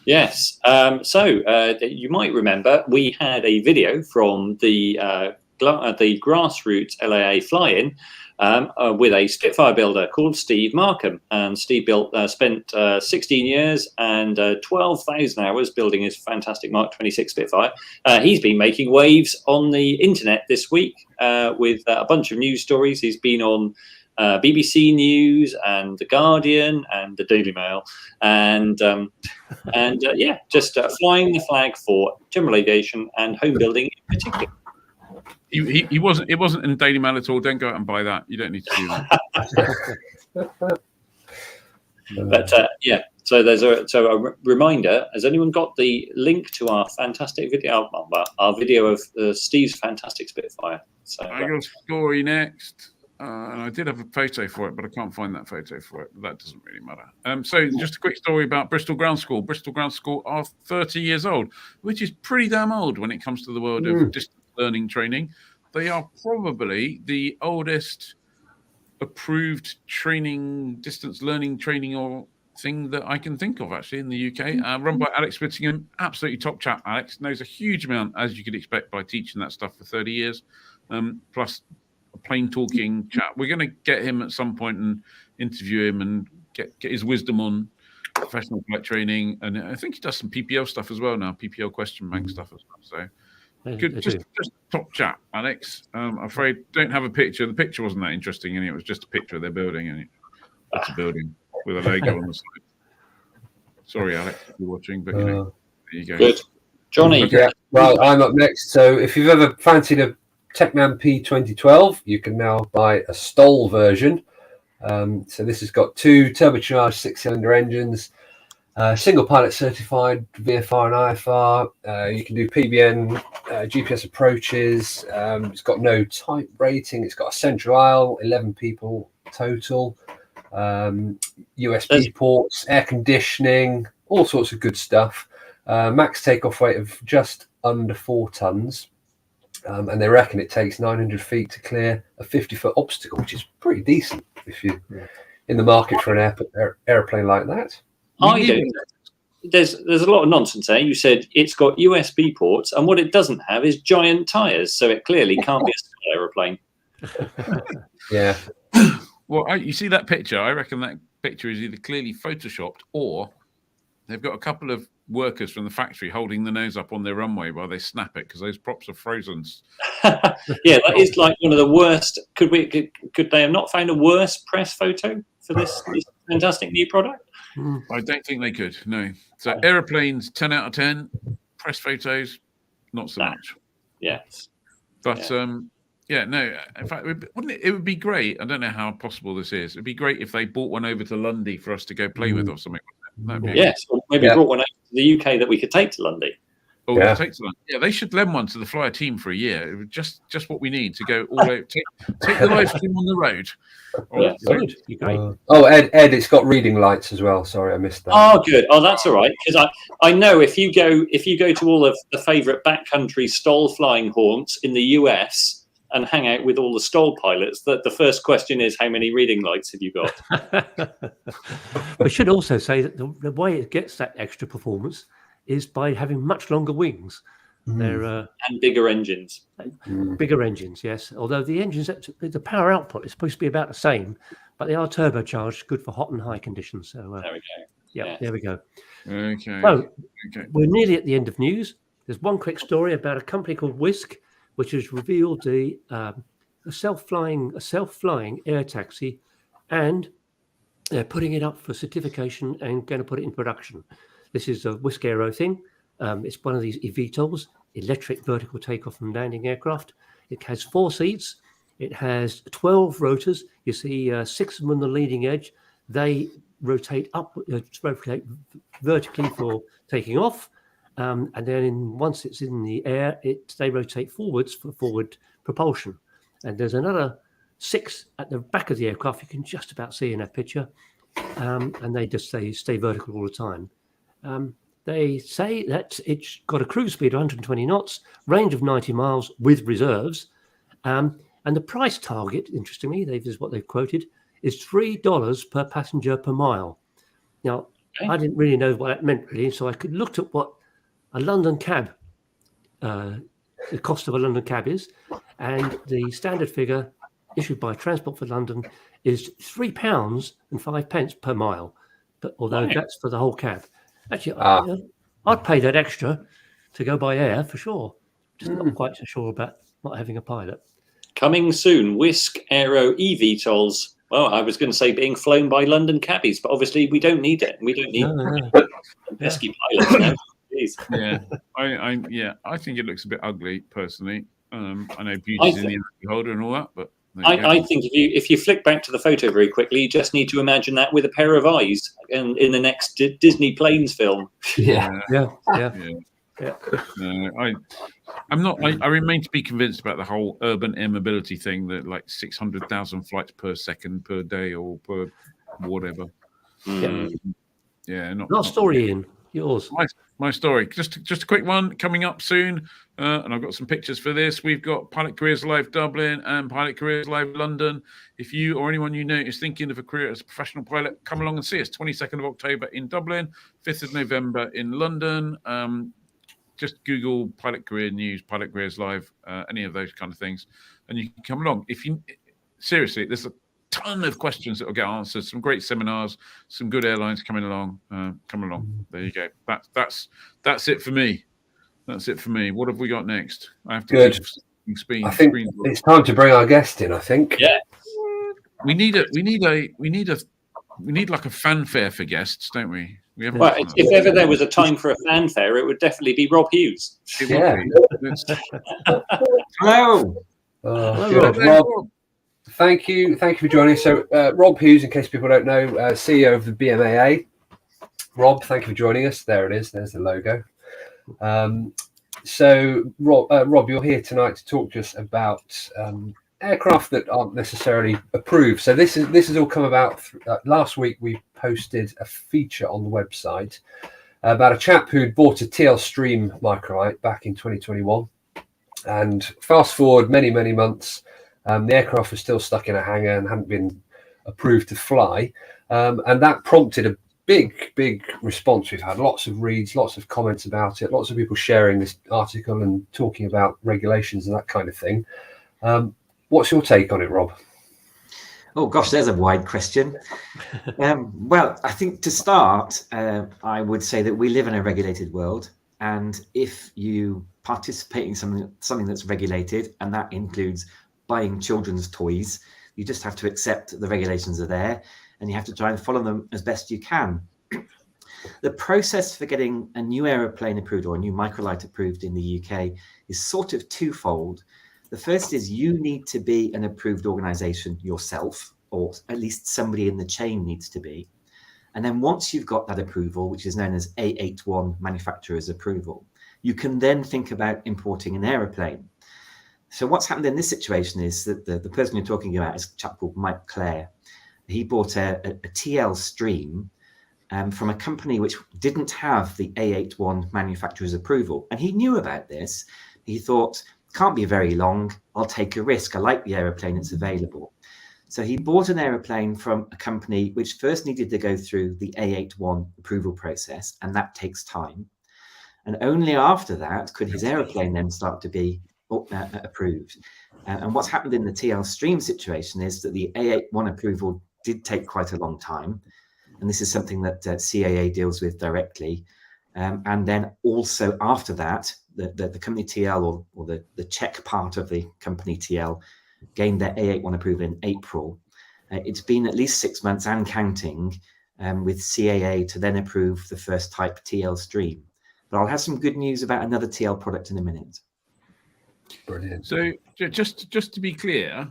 Yes. So you might remember we had a video from the grassroots LAA fly-in with a Spitfire builder called Steve Markham. And Steve spent 16 years and 12,000 hours building his fantastic Mark 26 Spitfire. He's been making waves on the internet this week with a bunch of news stories. He's been on BBC News and The Guardian and the Daily Mail, and just flying the flag for general aviation and home building in particular. He wasn't. It wasn't in the Daily Mail at all. Don't go out and buy that. You don't need to do that. But so there's a reminder. Has anyone got the link to our fantastic video? Our video of Steve's fantastic Spitfire. So I got a story next. And I did have a photo for it, but I can't find that photo for it. But that doesn't really matter. So just a quick story about Bristol Ground School. Bristol Ground School are 30 years old, which is pretty damn old when it comes to the world of distance learning training. They are probably the oldest approved distance learning training or thing that I can think of actually in the UK. Run by Alex Whittingham, absolutely top chap. Alex knows a huge amount, as you could expect, by teaching that stuff for 30 years. Plus a plain talking chat. We're going to get him at some point and interview him and get his wisdom on professional flight training. And I think he does some PPL stuff as well now, PPL question bank stuff as well. So good, just top chat, Alex. I'm afraid don't have a picture. The picture wasn't that interesting, and it was just a picture of their building, and it's a building with a logo on the side. Sorry, Alex, if you're watching, but there you go. Good, Johnny. Yeah, well, I'm up next. So if you've ever fancied a Tecnam P2012, you can now buy a Stoll version. So this has got two turbocharged 6-cylinder engines, single pilot certified VFR and IFR. You can do PBN, GPS approaches. It's got no type rating. It's got a central aisle, 11 people total, USB ports, air conditioning, all sorts of good stuff. Max takeoff weight of just under 4 tons. And they reckon it takes 900 feet to clear a 50-foot obstacle, which is pretty decent if you're in the market for an airplane like that. There's a lot of nonsense there. You said it's got USB ports, and what it doesn't have is giant tires, so it clearly can't be a small aeroplane. Yeah. Well, you see that picture? I reckon that picture is either clearly photoshopped or they've got a couple of workers from the factory holding the nose up on their runway while they snap it because those props are frozen. Yeah, that is like one of the worst. Could they have not found a worse press photo for this fantastic new product? I don't think they could. No. So aeroplanes 10 out of 10. Press photos, not so much. Yes. But yeah, no. In fact, it would be great. I don't know how possible this is. It'd be great if they bought one over to Lundy for us to go play with or something. Yes, or maybe brought one over to the UK that we could take to Lundy. Oh, yeah. Yeah, they should lend one to the Flyer team for a year. It was just what we need to go all over. Take the live stream on the road. Yeah, good. You're great. Ed, it's got reading lights as well. Sorry, I missed that. Oh, good. Oh, that's all right. Because I know if you go to all of the favourite backcountry stall flying haunts in the US and hang out with all the stall pilots, that the first question is, how many reading lights have you got? We should also say that the way it gets that extra performance is by having much longer wings. They're and bigger engines. Bigger engines, yes. Although the engines, the power output is supposed to be about the same, but they are turbocharged, good for hot and high conditions. So there we go. Yeah, there we go. Okay. So we're nearly at the end of news. There's one quick story about a company called Whisk, which has revealed a self-flying air taxi, and they're putting it up for certification and going to put it in production. This is a Whisk Aero thing. It's one of these eVTOLs, electric vertical takeoff and landing aircraft. It has 4 seats. It has 12 rotors. You see 6 of them on the leading edge. They rotate rotate vertically for taking off. And then once it's in the air, they rotate forwards for forward propulsion. And there's another 6 at the back of the aircraft. You can just about see in that picture. And they just stay vertical all the time. They say that it's got a cruise speed of 120 knots, range of 90 miles with reserves. And the price target, interestingly, this is what they've quoted, is $3 per passenger per mile. Now, I didn't really know what that meant, really, so I looked at what a London cab, the cost of a London cab is, and the standard figure issued by Transport for London is £3.05 per mile. But although that's for the whole cab. Actually, I'd pay that extra to go by air for sure. Just not quite so sure about not having a pilot. Coming soon, Whisk Aero eVTOLs. Well, I was going to say being flown by London cabbies, but obviously we don't need it. We don't need pesky pilots now. Yeah, I think it looks a bit ugly personally. I know beauty's in the holder and all that, but I think if you flick back to the photo very quickly, you just need to imagine that with a pair of eyes in the next Disney Planes film. I remain to be convinced about the whole urban air mobility thing, that like 600,000 flights per second per day or per whatever. Last story, Ian. Yours. My story. Just a quick one coming up soon. And I've got some pictures for this. We've got Pilot Careers Live Dublin and Pilot Careers Live London. If you or anyone you know is thinking of a career as a professional pilot, come along and see us. 22nd of October in Dublin, 5th of November in London. Just Google Pilot Career News, Pilot Careers Live, any of those kind of things, and you can come along. Seriously, there's a ton of questions that will get answered. Some great seminars, some good airlines coming along. Come along. There you go. That's it for me. That's it for me. What have we got next? I have to I think it's time to bring our guest in. I think. Yeah. We need like a fanfare for guests, don't we? If ever there was a time for a fanfare, it would definitely be Rob Hughes. Hello. Rob. Thank you for joining us. So, Rob Hughes, in case people don't know, CEO of the BMAA. Rob, thank you for joining us. There it is. There's the logo. So, Rob, you're here tonight to talk to us about aircraft that aren't necessarily approved. So this has all come about. Last week we posted a feature on the website about a chap who'd bought a TL Stream microlight back in 2021, and fast forward many months, the aircraft was still stuck in a hangar and hadn't been approved to fly, and that prompted a big response. We've had lots of reads, lots of comments about it, lots of people sharing this article and talking about regulations and that kind of thing. What's your take on it, Rob? Oh gosh, there's a wide question. Well, I think to start, I would say that we live in a regulated world, and if you participate in something that's regulated, and that includes buying children's toys, you just have to accept the regulations are there, and you have to try and follow them as best you can. The process for getting a new aeroplane approved or a new microlight approved in the UK is sort of twofold. The first is you need to be an approved organization yourself, or at least somebody in the chain needs to be. And then once you've got that approval, which is known as A81 manufacturer's approval, you can then think about importing an aeroplane. So what's happened in this situation is that the person you're talking about is a chap called Mike Clare. He bought a TL Stream from a company which didn't have the A81 manufacturer's approval. And he knew about this. He thought, can't be very long. I'll take a risk. I like the aeroplane. It's available. So he bought an aeroplane from a company which first needed to go through the A81 approval process, and that takes time. And only after that could his aeroplane then start to be approved. And what's happened in the TL Stream situation is that the A81 approval did take quite a long time. And this is something that CAA deals with directly. And then also after that, the company TL or the Czech part of the company TL gained their A81 approval in April. It's been at least 6 months and counting with CAA to then approve the first type TL Stream. But I'll have some good news about another TL product in a minute. Brilliant. So just to be clear,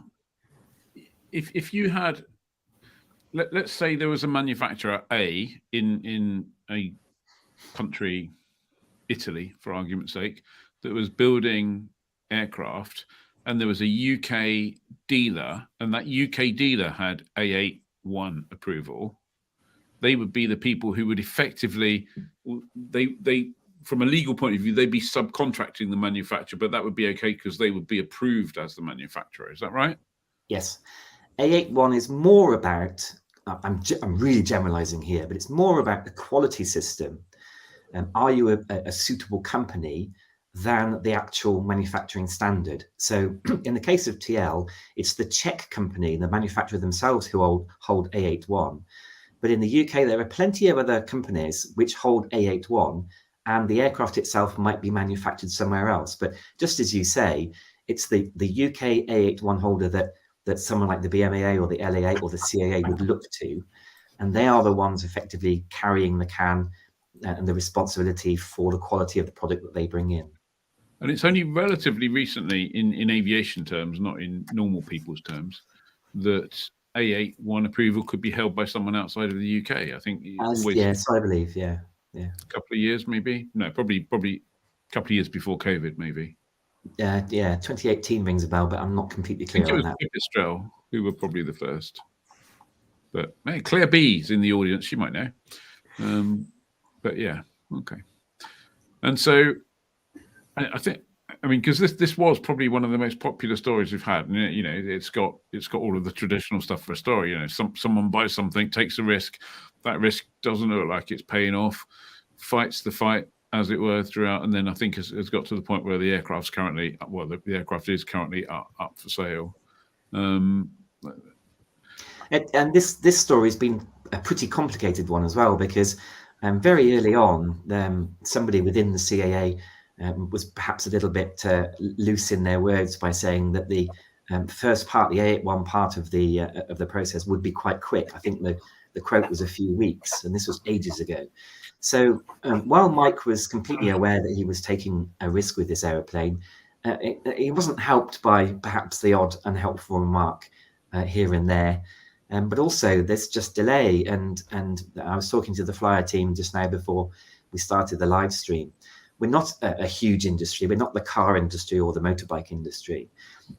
if you had, let's say there was a manufacturer A in a country, Italy, for argument's sake, that was building aircraft, and there was a UK dealer, and that UK dealer had A81 approval, they would be the people who would effectively, they from a legal point of view, they'd be subcontracting the manufacturer, but that would be okay because they would be approved as the manufacturer. Is that right? Yes. A81 is more about, I'm really generalizing here, but it's more about the quality system. Are you a suitable company than the actual manufacturing standard? So in the case of TL, it's the Czech company, the manufacturer themselves, who hold A81. But in the UK, there are plenty of other companies which hold A81, and the aircraft itself might be manufactured somewhere else. But just as you say, it's the UK A81 holder that someone like the BMAA or the LAA or the CAA would look to. And they are the ones effectively carrying the can and the responsibility for the quality of the product that they bring in. And it's only relatively recently, in aviation terms, not in normal people's terms, that A81 approval could be held by someone outside of the UK. I think Yes, I believe, yeah. A couple of years, maybe. No, probably a couple of years before COVID, maybe. Yeah, 2018 rings a bell, but I'm not completely clear on that. Pipistrel, who were probably the first. But hey, Claire B's in the audience, she might know. But yeah, okay. And so I think, I mean, because this was probably one of the most popular stories we've had. And, you know, it's got all of the traditional stuff for a story. You know, someone buys something, takes a risk. That risk doesn't look like it's paying off, fights the fight, as it were, throughout. And then I think has got to the point where the aircraft's currently, the aircraft is currently up for sale. And this story has been a pretty complicated one as well, because very early on, somebody within the CAA was perhaps a little bit loose in their words by saying that the first part, the A81 part of the process, would be quite quick. I think the quote was a few weeks, and this was ages ago. So while Mike was completely aware that he was taking a risk with this aeroplane, he wasn't helped by perhaps the odd unhelpful remark here and there. But also there's just delay. And I was talking to the flyer team just now before we started the live stream. We're not a huge industry. We're not the car industry or the motorbike industry.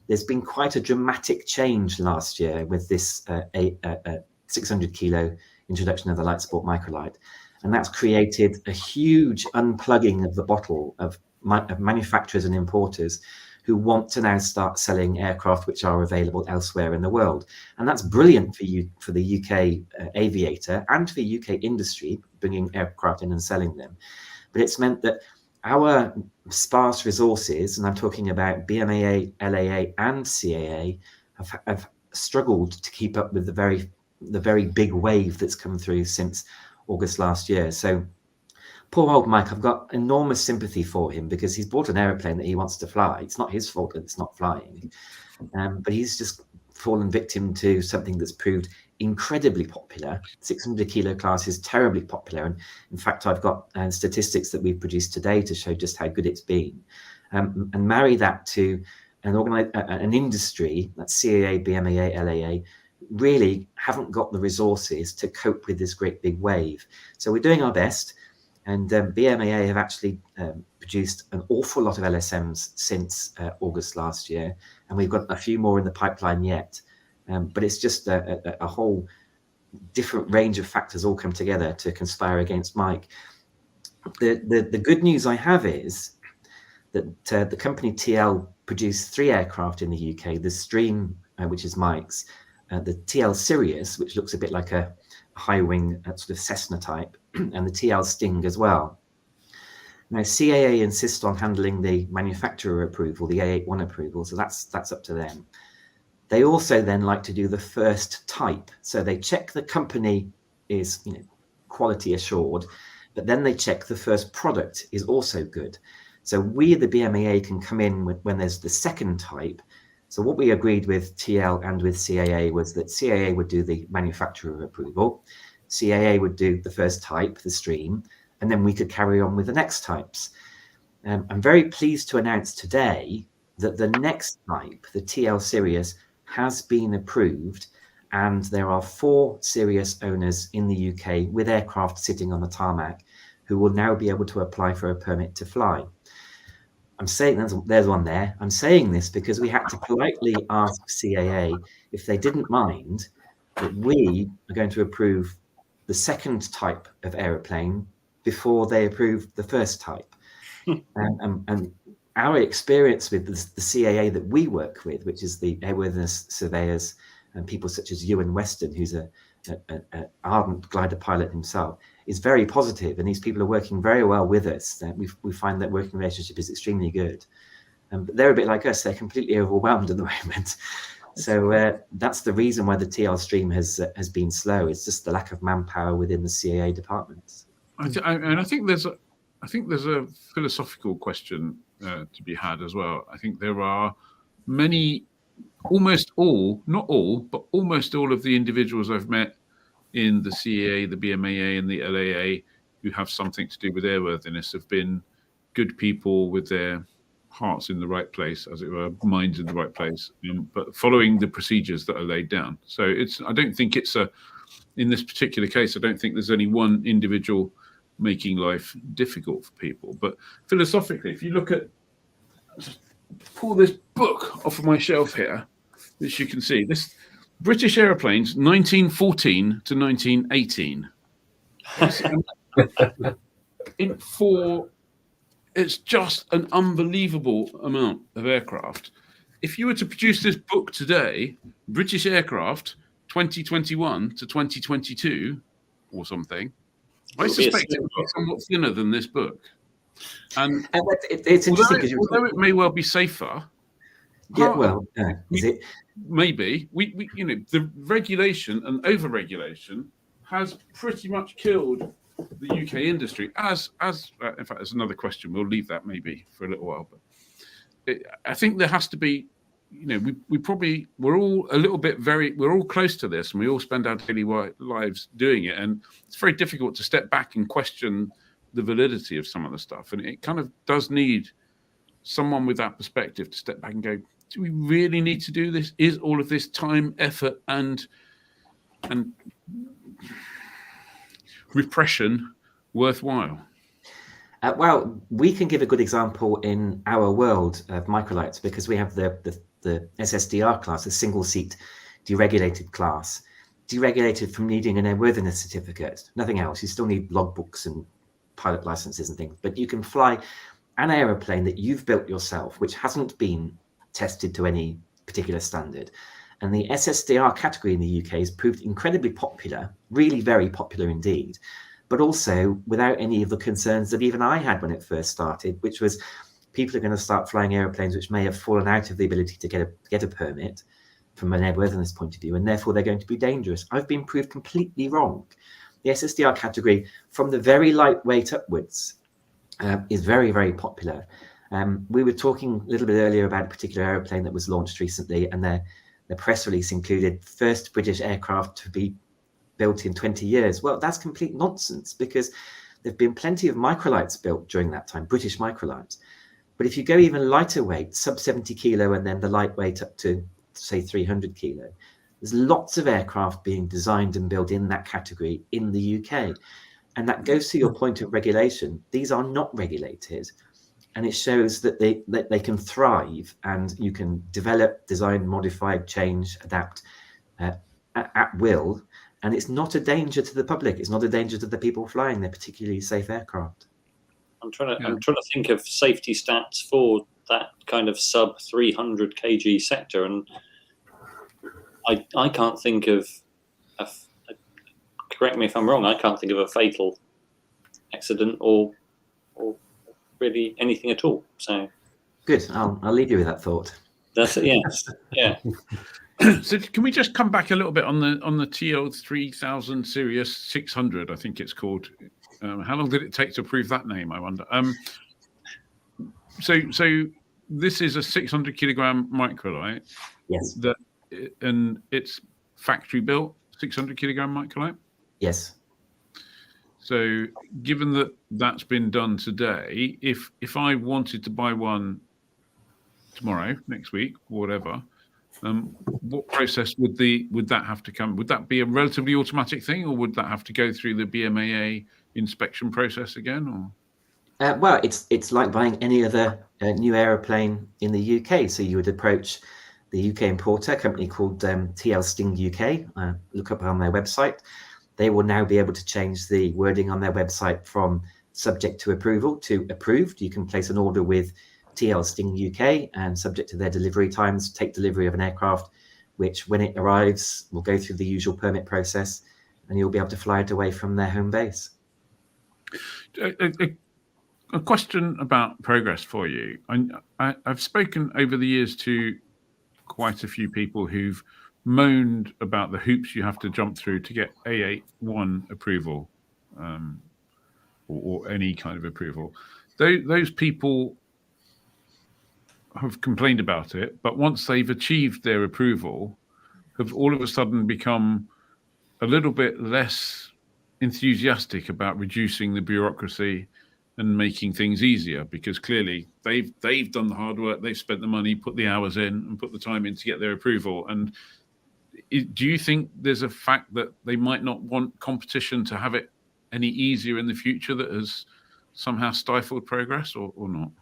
There's been quite a dramatic change last year with this 600 kilo introduction of the Light Sport Microlight. And that's created a huge unplugging of the bottle of manufacturers and importers who want to now start selling aircraft which are available elsewhere in the world. And that's brilliant for the UK aviator and for the UK industry, bringing aircraft in and selling them. But it's meant that our sparse resources, and I'm talking about BMAA, LAA and CAA, have struggled to keep up with the very big wave that's come through since August last year. So poor old Mike, I've got enormous sympathy for him, because he's bought an aeroplane that he wants to fly. It's not his fault that it's not flying, but he's just fallen victim to something that's proved incredibly popular. 600 kilo class is terribly popular, and in fact I've got statistics that we've produced today to show just how good it's been, and marry that to an industry, that's CAA, BMAA, LAA, really haven't got the resources to cope with this great big wave. So we're doing our best, and BMAA have actually produced an awful lot of LSMs since August last year, and we've got a few more in the pipeline yet. But it's just a whole different range of factors all come together to conspire against Mike. The good news I have is that the company TL produced 3 aircraft in the UK, the Stream, which is Mike's, the TL Sirius, which looks a bit like a high wing sort of Cessna type, and the TL Sting as well. Now, CAA insist on handling the manufacturer approval, the A81 approval, so that's up to them. They also then like to do the first type. So they check the company is quality assured, but then they check the first product is also good. So we, the BMAA, can come in when there's the second type. So what we agreed with TL and with CAA was that CAA would do the manufacturer approval, CAA would do the first type, the Stream, and then we could carry on with the next types. I'm very pleased to announce today that the next type, the TL Sirius, has been approved, and there are 4 Sirius owners in the UK with aircraft sitting on the tarmac who will now be able to apply for a permit to fly. I'm saying there's one there. I'm saying this because we had to politely ask CAA if they didn't mind that we are going to approve the second type of aeroplane before they approve the first type. And our experience with the CAA that we work with, which is the airworthiness surveyors and people such as Ewan Weston, who's an ardent glider pilot himself, is very positive, and these people are working very well with us. We find that working relationship is extremely good. But they're a bit like us; they're completely overwhelmed at the moment. So that's the reason why the TL Stream has been slow. It's just the lack of manpower within the CAA departments. And I think there's a philosophical question to be had as well. I think there are many, almost all, not all, but almost all of the individuals I've met in the CAA, the BMAA, and the LAA who have something to do with airworthiness have been good people with their hearts in the right place, as it were, minds in the right place, but following the procedures that are laid down. So I don't think it's in this particular case, I don't think there's any one individual making life difficult for people. But philosophically, if you look at, just pull this book off of my shelf here, which you can see, this British airplanes, 1914 to 1918. It's just an unbelievable amount of aircraft. If you were to produce this book today, British aircraft, 2021 to 2022 or something, I suspect it would be somewhat thinner than this book. And it's interesting because although it may well be safer. Yeah, well, is it? Maybe we the regulation and over-regulation has pretty much killed the UK industry. As in fact, there's another question. We'll leave that maybe for a little while. But I think there has to be. We're all a little bit we're all close to this, and we all spend our daily lives doing it, and it's very difficult to step back and question the validity of some of the stuff. And it kind of does need someone with that perspective to step back and go, do we really need to do this? Is all of this time, effort, and repression worthwhile? Well, we can give a good example in our world of microlights because we have the SSDR class, a single seat deregulated class, deregulated from needing an airworthiness certificate, nothing else. You still need logbooks and pilot licenses and things, but you can fly an aeroplane that you've built yourself, which hasn't been tested to any particular standard. And the SSDR category in the UK has proved incredibly popular, really very popular indeed, but also without any of the concerns that even I had when it first started, which was people are going to start flying aeroplanes which may have fallen out of the ability to get a permit from an airworthiness point of view, and therefore they're going to be dangerous. I've been proved completely wrong. The SSDR category, from the very lightweight upwards, is very, very popular. We were talking a little bit earlier about a particular aeroplane that was launched recently, and the press release included first British aircraft to be built in 20 years. Well, that's complete nonsense because there've been plenty of microlights built during that time, British microlights. But if you go even lighter weight, sub 70 kilo, and then the lightweight up to, say, 300 kilo, there's lots of aircraft being designed and built in that category in the UK. And that goes to your point of regulation. These are not regulated. And it shows that they can thrive, and you can develop, design, modify, change, adapt at will. And it's not a danger to the public. It's not a danger to the people flying. They're particularly safe aircraft. I'm trying to think of safety stats for that kind of sub 300 kg sector, and I can't think of correct me if I'm wrong, I can't think of a fatal accident or really anything at all. So good. I'll leave you with that thought. That's it. Yes. Yeah. So can we just come back a little bit on the TL 3000 Sirius 600? I think it's called. How long did it take to approve that name? I wonder. So this is a 600 kilogram microlight. Yes. And it's factory built 600 kilogram microlight. Yes. So given that that's been done today, if I wanted to buy one tomorrow, next week, whatever, what process would that have to come? Would that be a relatively automatic thing, or would that have to go through the BMAA inspection process again? Or well, it's like buying any other new aeroplane in the UK. So you would approach the UK importer, a company called TL Sting UK. Look up on their website. They will now be able to change the wording on their website from subject to approval to approved. You can place an order with TL Sting UK, and subject to their delivery times, take delivery of an aircraft, which when it arrives will go through the usual permit process, and you'll be able to fly it away from their home base. A question about progress for you. I've spoken over the years to quite a few people who've moaned about the hoops you have to jump through to get A81 approval, or any kind of approval. Those people have complained about it, but once they've achieved their approval, have all of a sudden become a little bit less enthusiastic about reducing the bureaucracy and making things easier, because clearly they've done the hard work, they've spent the money, put the hours in, and put the time in to get their approval. And do you think there's a fact that they might not want competition to have it any easier in the future that has somehow stifled progress, or not?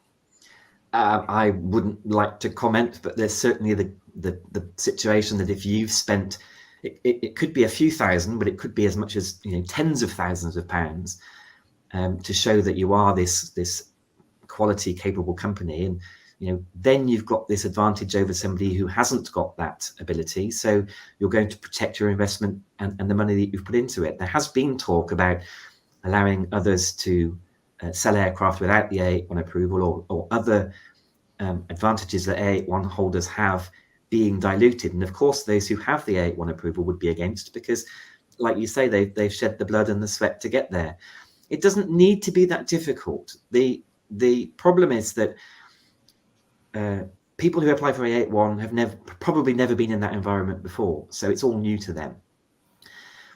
I wouldn't like to comment, but there's certainly the situation that if you've spent, it could be a few thousand, but it could be as much as tens of thousands of pounds to show that you are this quality, capable company, and then you've got this advantage over somebody who hasn't got that ability. So you're going to protect your investment and the money that you've put into it. There has been talk about allowing others to sell aircraft without the A81 approval, or other advantages that A81 holders have being diluted. And of course, those who have the A81 approval would be against, because, like you say, they've shed the blood and the sweat to get there. It doesn't need to be that difficult. The problem is that people who apply for A81 have probably never been in that environment before, so it's all new to them.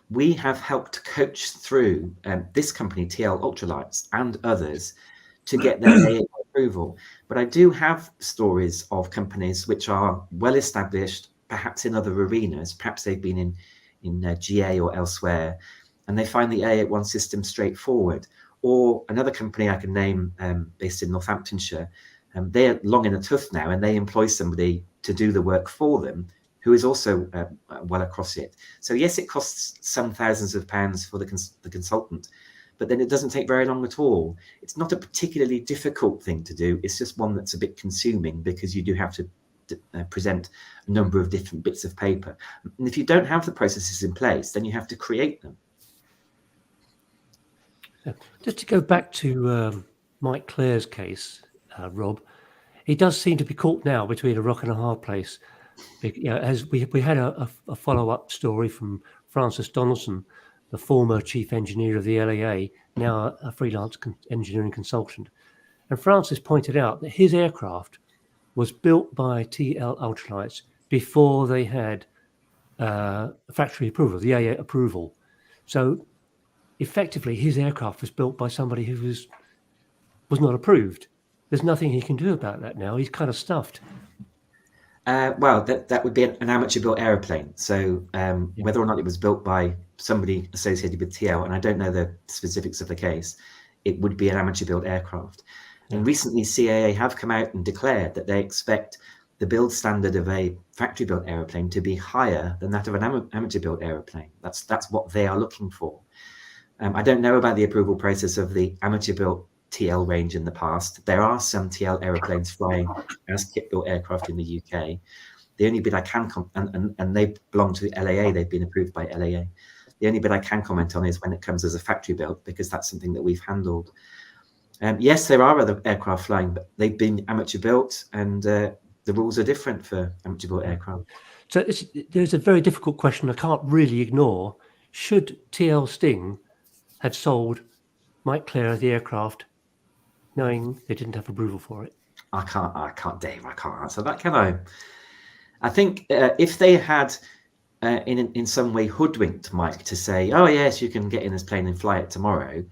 We have helped coach through this company, TL Ultralights, and others to get their A81 approval. But I do have stories of companies which are well established, perhaps in other arenas, perhaps they've been in GA or elsewhere, and they find the A81 system straightforward. Or another company I can name, based in Northamptonshire, they're long in the tooth now, and they employ somebody to do the work for them who is also well across it. So yes, it costs some thousands of pounds for the consultant, but then it doesn't take very long at all. It's not a particularly difficult thing to do. It's just one that's a bit consuming, because you do have to present a number of different bits of paper. And if you don't have the processes in place, then you have to create them. Just to go back to Mike Clare's case, Rob, he does seem to be caught now between a rock and a hard place. As we had a follow-up story from Francis Donaldson, the former chief engineer of the LAA, now a freelance engineering consultant. And Francis pointed out that his aircraft was built by TL Ultralights before they had factory approval, the AA approval. So effectively, his aircraft was built by somebody who was not approved. there's nothing he can do about that now. He's kind of stuffed. Well, that would be an amateur-built aeroplane. So whether or not it was built by somebody associated with TL, and I don't know the specifics of the case, it would be an amateur-built aircraft. And recently, CAA have come out and declared that they expect the build standard of a factory-built aeroplane to be higher than that of an amateur-built aeroplane. That's what they are looking for. I don't know about the approval process of the amateur-built TL range in the past. There are some TL aeroplanes flying as kit-built aircraft in the UK. The only bit I can and they belong to the LAA. They've been approved by LAA. The only bit I can comment on is when it comes as a factory built, because that's something that we've handled. Yes, there are other aircraft flying, but they've been amateur built, and the rules are different for amateur built aircraft. So there's a very difficult question I can't really ignore. Should TL Sting have sold Mike Clare the aircraft knowing they didn't have approval for it? I can't, Dave. I can't answer that, can I? I think if they had in some way hoodwinked Mike to say, "Oh yes, you can get in this plane and fly it tomorrow,"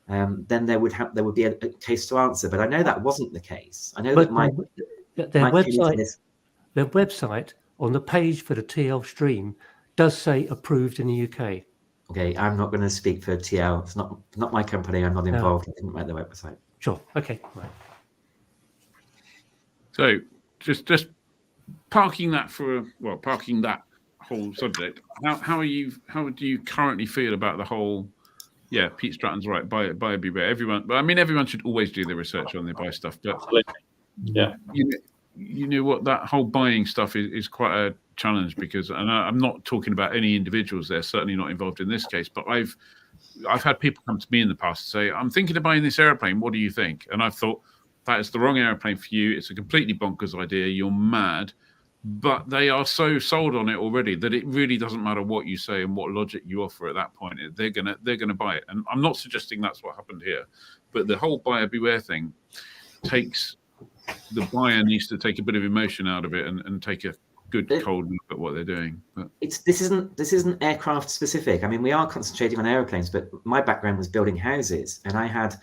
then there would be a case to answer. But I know that wasn't the case. I know that their website on the page for the TL stream does say approved in the UK. Okay, I'm not going to speak for TL. It's not my company. I'm not involved. I didn't write the website. Sure. Okay. Right. So just parking that whole subject. How do you currently feel about the whole? Yeah, Pete Stratton's right. Buyer beware. Everyone should always do their research on their buy stuff. But yeah, you know what, that whole buying stuff is quite a challenge, because, and I'm not talking about any individuals. They're certainly not involved in this case. But I've had people come to me in the past and say, "I'm thinking of buying this airplane. What do you think?" And I've thought, that is the wrong airplane for you. It's a completely bonkers idea. You're mad. But they are so sold on it already that it really doesn't matter what you say and what logic you offer at that point. They're gonna buy it. And I'm not suggesting that's what happened here, but the whole buyer beware thing the buyer needs to take a bit of emotion out of it and take a good cold look at what they're doing. But this isn't aircraft specific. I mean, we are concentrating on airplanes, but my background was building houses, and I had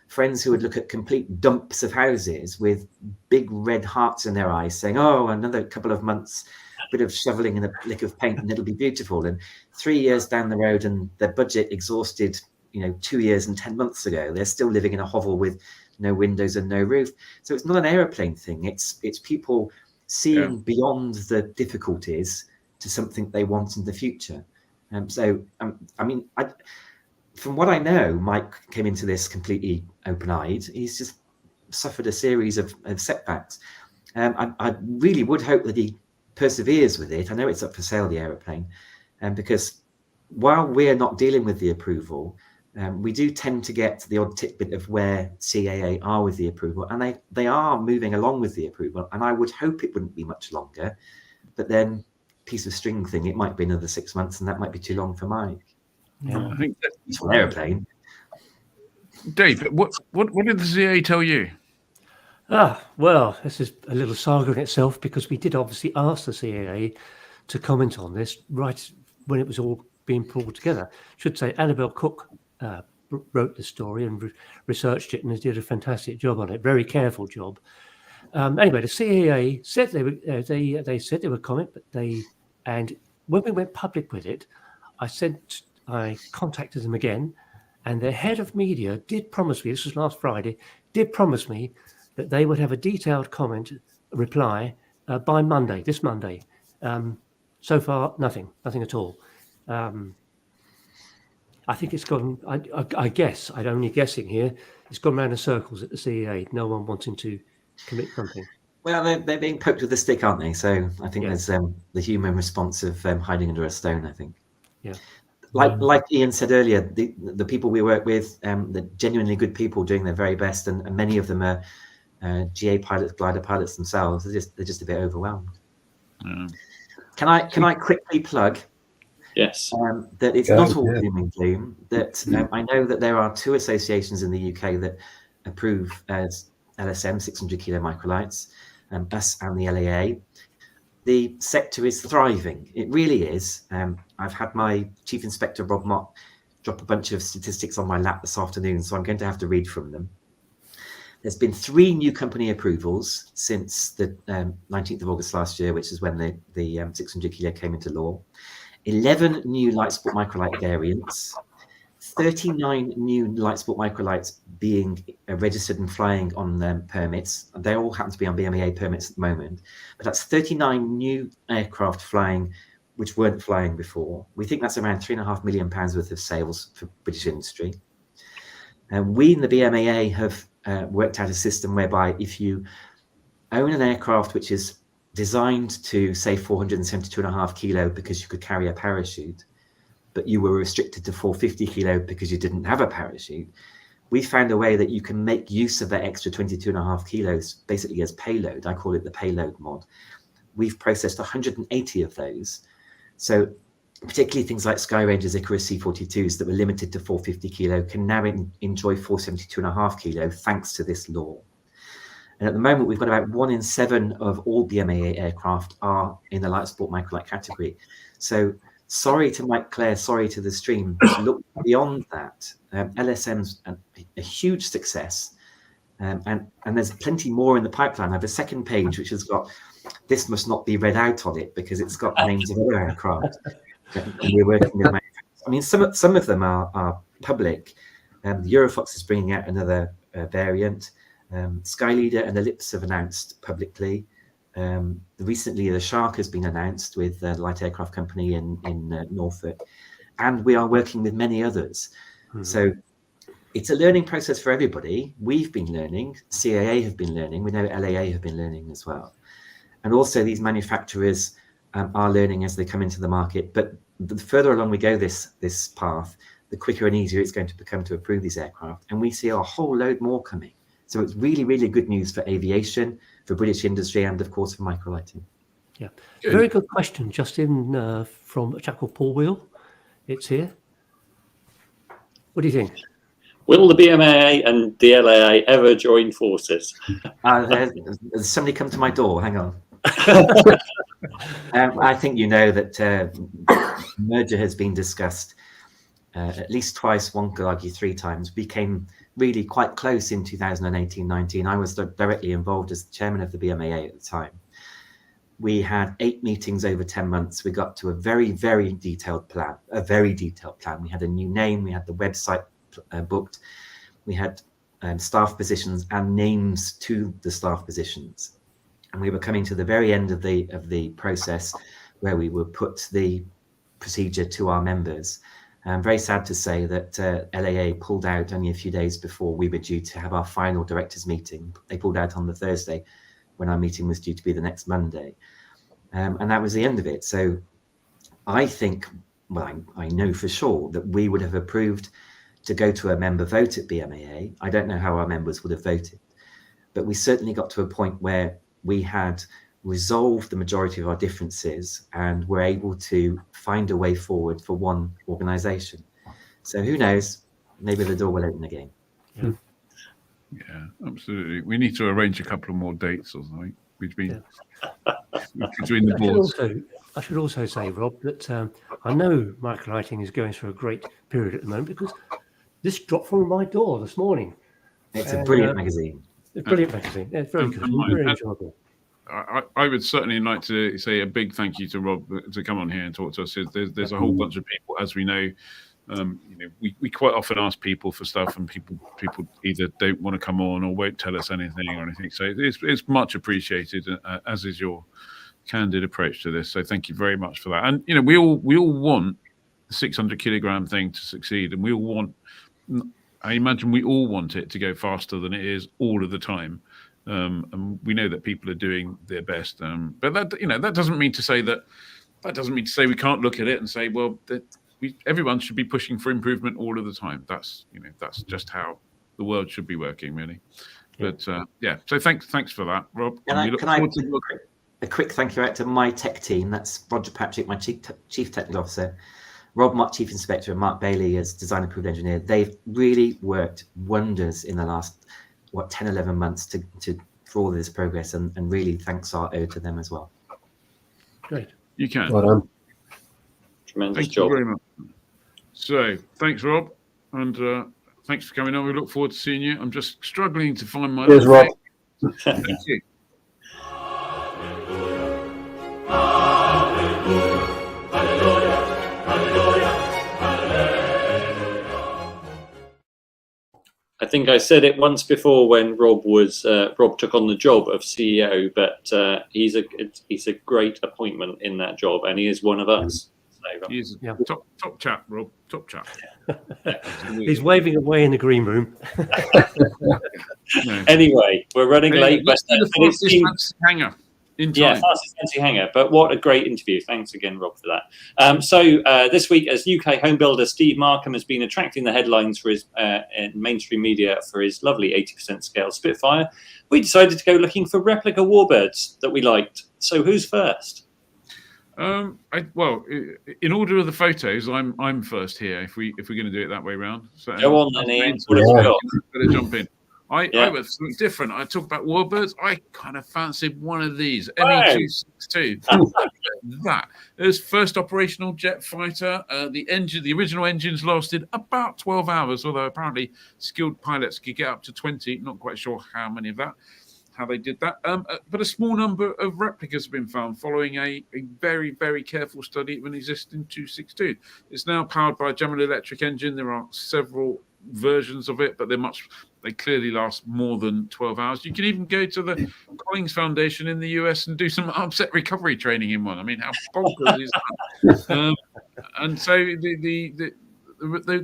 friends who would look at complete dumps of houses with big red hearts in their eyes, saying, "Oh, another couple of months, a bit of shoveling and a lick of paint, and it'll be beautiful." And 3 years down the road, and their budget exhausted, 2 years and 10 months ago, they're still living in a hovel with no windows and no roof. So it's not an aeroplane thing. It's people seeing beyond the difficulties to something they want in the future. From what I know, Mike came into this completely open-eyed. He's just suffered a series of setbacks. I really would hope that he perseveres with it. I know it's up for sale, the aeroplane, because while we're not dealing with the approval, we do tend to get the odd tidbit of where CAA are with the approval, and they are moving along with the approval. And I would hope it wouldn't be much longer, but then piece of string thing, it might be another 6 months, and that might be too long for Mike. Yeah, I think it's an airplane. Dave, what did the CAA tell you? Well, this is a little saga in itself, because we did obviously ask the CAA to comment on this right when it was all being pulled together. I should say Annabelle Cook wrote the story and researched it, and did a fantastic job on it. Very careful job. Anyway, the CAA said they said they would comment, but and when we went public with it, I contacted them again, and their head of media did promise me, this was last Friday, did promise me that they would have a detailed reply by Monday, this Monday. So far, nothing at all. I think it's gone, I guess, I'm only guessing here, it's gone round in circles at the CAA, no one wanting to commit something. Well, they're being poked with a stick, aren't they? So I think there's the human response of hiding under a stone, I think. Yeah. Like Ian said earlier, the people we work with, the genuinely good people doing their very best, and many of them are GA pilots, glider pilots themselves. They're just a bit overwhelmed. Can I quickly plug? Yes. That it's not all doom and gloom. That I know that there are 2 associations in the UK that approve as LSM 600 kilo microlights, us and the LAA. The sector is thriving. It really is. I've had my Chief Inspector, Rob Mott, drop a bunch of statistics on my lap this afternoon, so I'm going to have to read from them. There's been 3 new company approvals since the 19th of August last year, which is when the 600 kilo came into law. 11 new light sport microlight variants. 39 new light sport microlights being registered and flying on permits. They all happen to be on BMAA permits at the moment. But that's 39 new aircraft flying, which weren't flying before. We think that's around £3.5 million worth of sales for British industry. And we in the BMAA have worked out a system whereby if you own an aircraft which is designed to say 472.5 kilo because you could carry a parachute, but you were restricted to 450 kilo because you didn't have a parachute, we found a way that you can make use of that extra 22.5 kilos basically as payload. I call it the payload mod. We've processed 180 of those. So particularly things like Skyranger's Icarus C-42s that were limited to 450 kilo can now enjoy 472.5 kilo thanks to this law. And at the moment, we've got about 1 in 7 of all BMAA aircraft are in the light sport microlight category. So sorry to Mike Clare, sorry to the stream. Look beyond that. LSM's a huge success, and there's plenty more in the pipeline. I have a second page which has got "This must not be read out" on it because it's got names of other aircraft. And we're working with manufacturers. I mean, some of them are public. Eurofox is bringing out another variant. Skyleader and Ellipse have announced publicly. Recently, the Shark has been announced with the light aircraft company in Norfolk, and we are working with many others. So it's a learning process for everybody. We've been learning, CAA have been learning, we know LAA have been learning as well. And also these manufacturers are learning as they come into the market. But the further along we go this path, the quicker and easier it's going to become to approve these aircraft. And we see a whole load more coming. So it's really, really good news for aviation, for British industry, and of course for microlighting. Yeah, very good question, Justin, from a chap called Paul Wheel. It's here. What do you think? Will the BMAA and the LAA ever join forces? There's somebody come to my door. Hang on. I think you know that merger has been discussed at least twice, one could argue 3 times. We came really quite close in 2018-19. I was directly involved as the chairman of the BMAA at the time. We had 8 meetings over 10 months. We got to a very, very detailed plan, We had a new name. We had the website booked. We had staff positions and names to the staff positions. And we were coming to the very end of the process where we would put the procedure to our members. I'm very sad to say that LAA pulled out only a few days before we were due to have our final directors meeting. They pulled out on the Thursday when our meeting was due to be the next Monday. And that was the end of it. So I think, well, I know for sure that we would have approved to go to a member vote at BMAA. I don't know how our members would have voted, but we certainly got to a point where we had resolved the majority of our differences and were able to find a way forward for one organisation. So who knows, maybe the door will open again. Yeah, absolutely. We need to arrange a couple of more dates or something between the boards. I should also say, Rob, that I know microlighting is going through a great period at the moment because this dropped from my door this morning. It's a brilliant magazine. A brilliant magazine. Yeah, it's very good. Very enjoyable. I would certainly like to say a big thank you to Rob to come on here and talk to us. There's a whole bunch of people, as we know. We quite often ask people for stuff, and people either don't want to come on or won't tell us anything or anything. So it's much appreciated, as is your candid approach to this. So thank you very much for that. And we all want the 600 kilogram thing to succeed, and we all want. I imagine we all want it to go faster than it is all of the time. And we know that people are doing their best, but that doesn't mean to say we can't look at it and say, well, everyone should be pushing for improvement all of the time. That's just how the world should be working, really. But so thanks for that, Rob. A quick thank you out to my tech team. That's Roger Patrick, my chief technical officer, Rob Mott, chief inspector, and Mark Bailey as design approved engineer. They've really worked wonders in the last 10, 11 months for all this progress, and really thanks are owed to them as well. Great. You can. Well done. Tremendous Thank job. you very much. So thanks, Rob, and Thanks for coming on. We look forward to seeing you. I'm just struggling to find my. Cheers, Rob. Thank you. I think I said it once before when Rob took on the job of CEO, but he's a great appointment in that job, and he is one of us. So, He's top chap, Rob. Top chap. He's waving away in the green room. Anyway, we're running late. Let's do the fastest fancy hanger in time. Yeah, fastest fancy hanger. But what a great interview. Thanks again, Rob, for that. So this week, as UK home builder Steve Markham has been attracting the headlines for his in mainstream media for his lovely 80% scale Spitfire, we decided to go looking for replica warbirds that we liked. So who's first? Well, in order of the photos, I'm first here. If we're going to do it that way round, so go on then, Ian. Better jump in. I was something different. I talk about warbirds. I kind of fancied one of these ME262. That as first operational jet fighter. The original engines lasted about 12 hours, although apparently skilled pilots could get up to 20. Not quite sure how they did that. But a small number of replicas have been found following a very, very careful study of an existing 262. It's now powered by a General Electric engine. There are several versions of it, but they clearly last more than 12 hours. You can even go to the Collings Foundation in the US and do some upset recovery training in one. I mean, how bonkers is that? And so the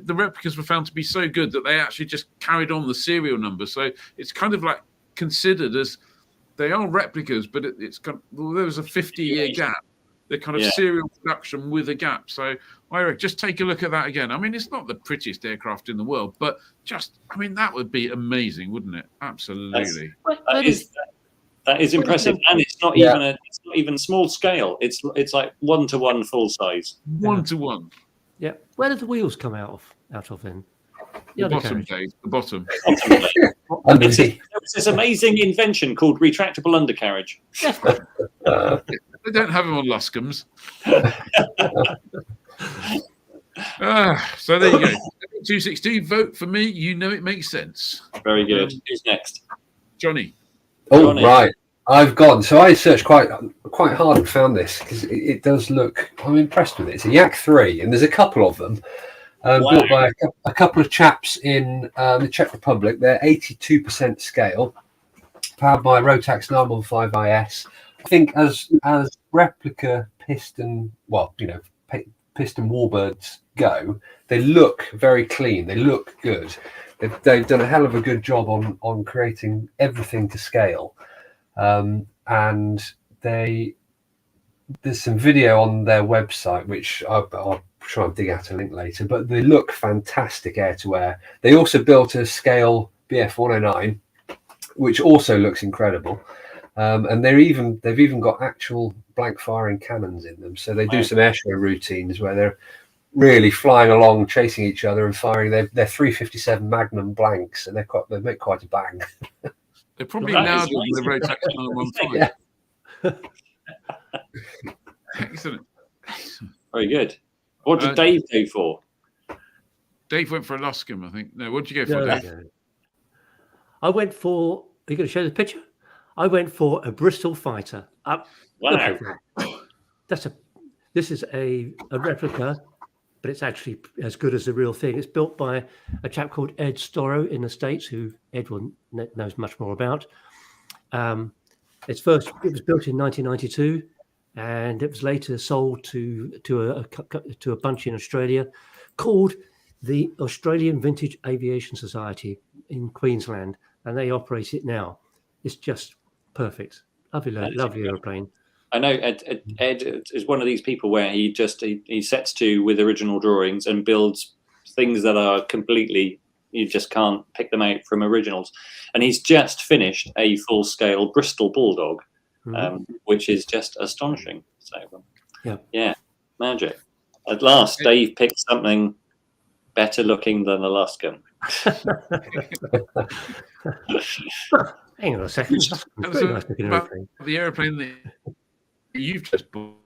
replicas were found to be so good that they actually just carried on the serial number. So it's kind of like considered as they are replicas, but there was a 50-year gap. They're kind of serial production with a gap. So I reckon just take a look at that again. I mean, it's not the prettiest aircraft in the world, but that would be amazing, wouldn't it? Absolutely. That is impressive, and it's not even small scale. It's like 1-to-1 full size. 1-to-1. Yeah. Where did the wheels come out of then? The bottom, Dave. The bottom. There was this amazing invention called retractable undercarriage. They don't have them on Luscombe's. So there you go. 260, vote for me. You know it makes sense. Very good. Who's next? Johnny. Oh, right. I've gone. So I searched quite hard and found this because it does look. I'm impressed with it. It's a Yak 3, and there's a couple of them. Built by a couple of chaps in the Czech Republic. They're 82% scale, powered by Rotax 915IS. I think as replica piston warbirds go, they look very clean. They look good. They've done a hell of a good job on creating everything to scale, and there's some video on their website which I'll try and dig out a link later, but they look fantastic air to air. They also built a scale BF 109, which also looks incredible. And they've even got actual blank firing cannons in them. So they do some airshow routines where they're really flying along, chasing each other and firing. They're 357 Magnum blanks, and they make quite a bang. They're probably louder than the Rotax 915. Excellent. Very good. What did Dave go for? Dave went for a Luscombe, I think. No, what did you go for, Dave? No. I went for. Are you going to show the picture? I went for a Bristol fighter. Wow. This is a replica, but it's actually as good as the real thing. It's built by a chap called Ed Storrow in the States, who Edwin knows much more about. It was built in 1992, and it was later sold to a bunch in Australia called the Australian Vintage Aviation Society in Queensland, and they operate it now. It's just perfect. Lovely aeroplane. I know Ed is one of these people where he sets to with original drawings and builds things that are completely, you just can't pick them out from originals. And he's just finished a full-scale Bristol Bulldog, which is just astonishing. So yeah, magic. At last, Dave picked something better looking than a Luscombe. Hang on a second. The aeroplane that you've just bought,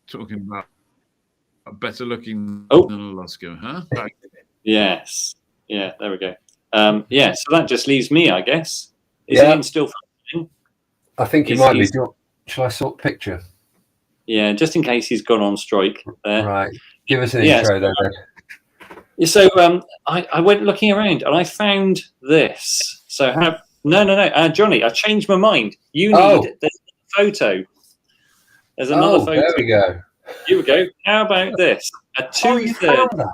talking about better looking than a Luscombe, huh? Yes. Yeah, there we go. Yeah, so that just leaves me, I guess. Is Yeah. Ian still functioning? I think it might be. Shall I sort picture? Yeah, just in case he's gone on strike there. Right. Give us an intro then. So I went looking around and I found this. So no, Johnny, I changed my mind. You need there's a photo. There's another photo. There we go. Here we go. How about this? A 2/3.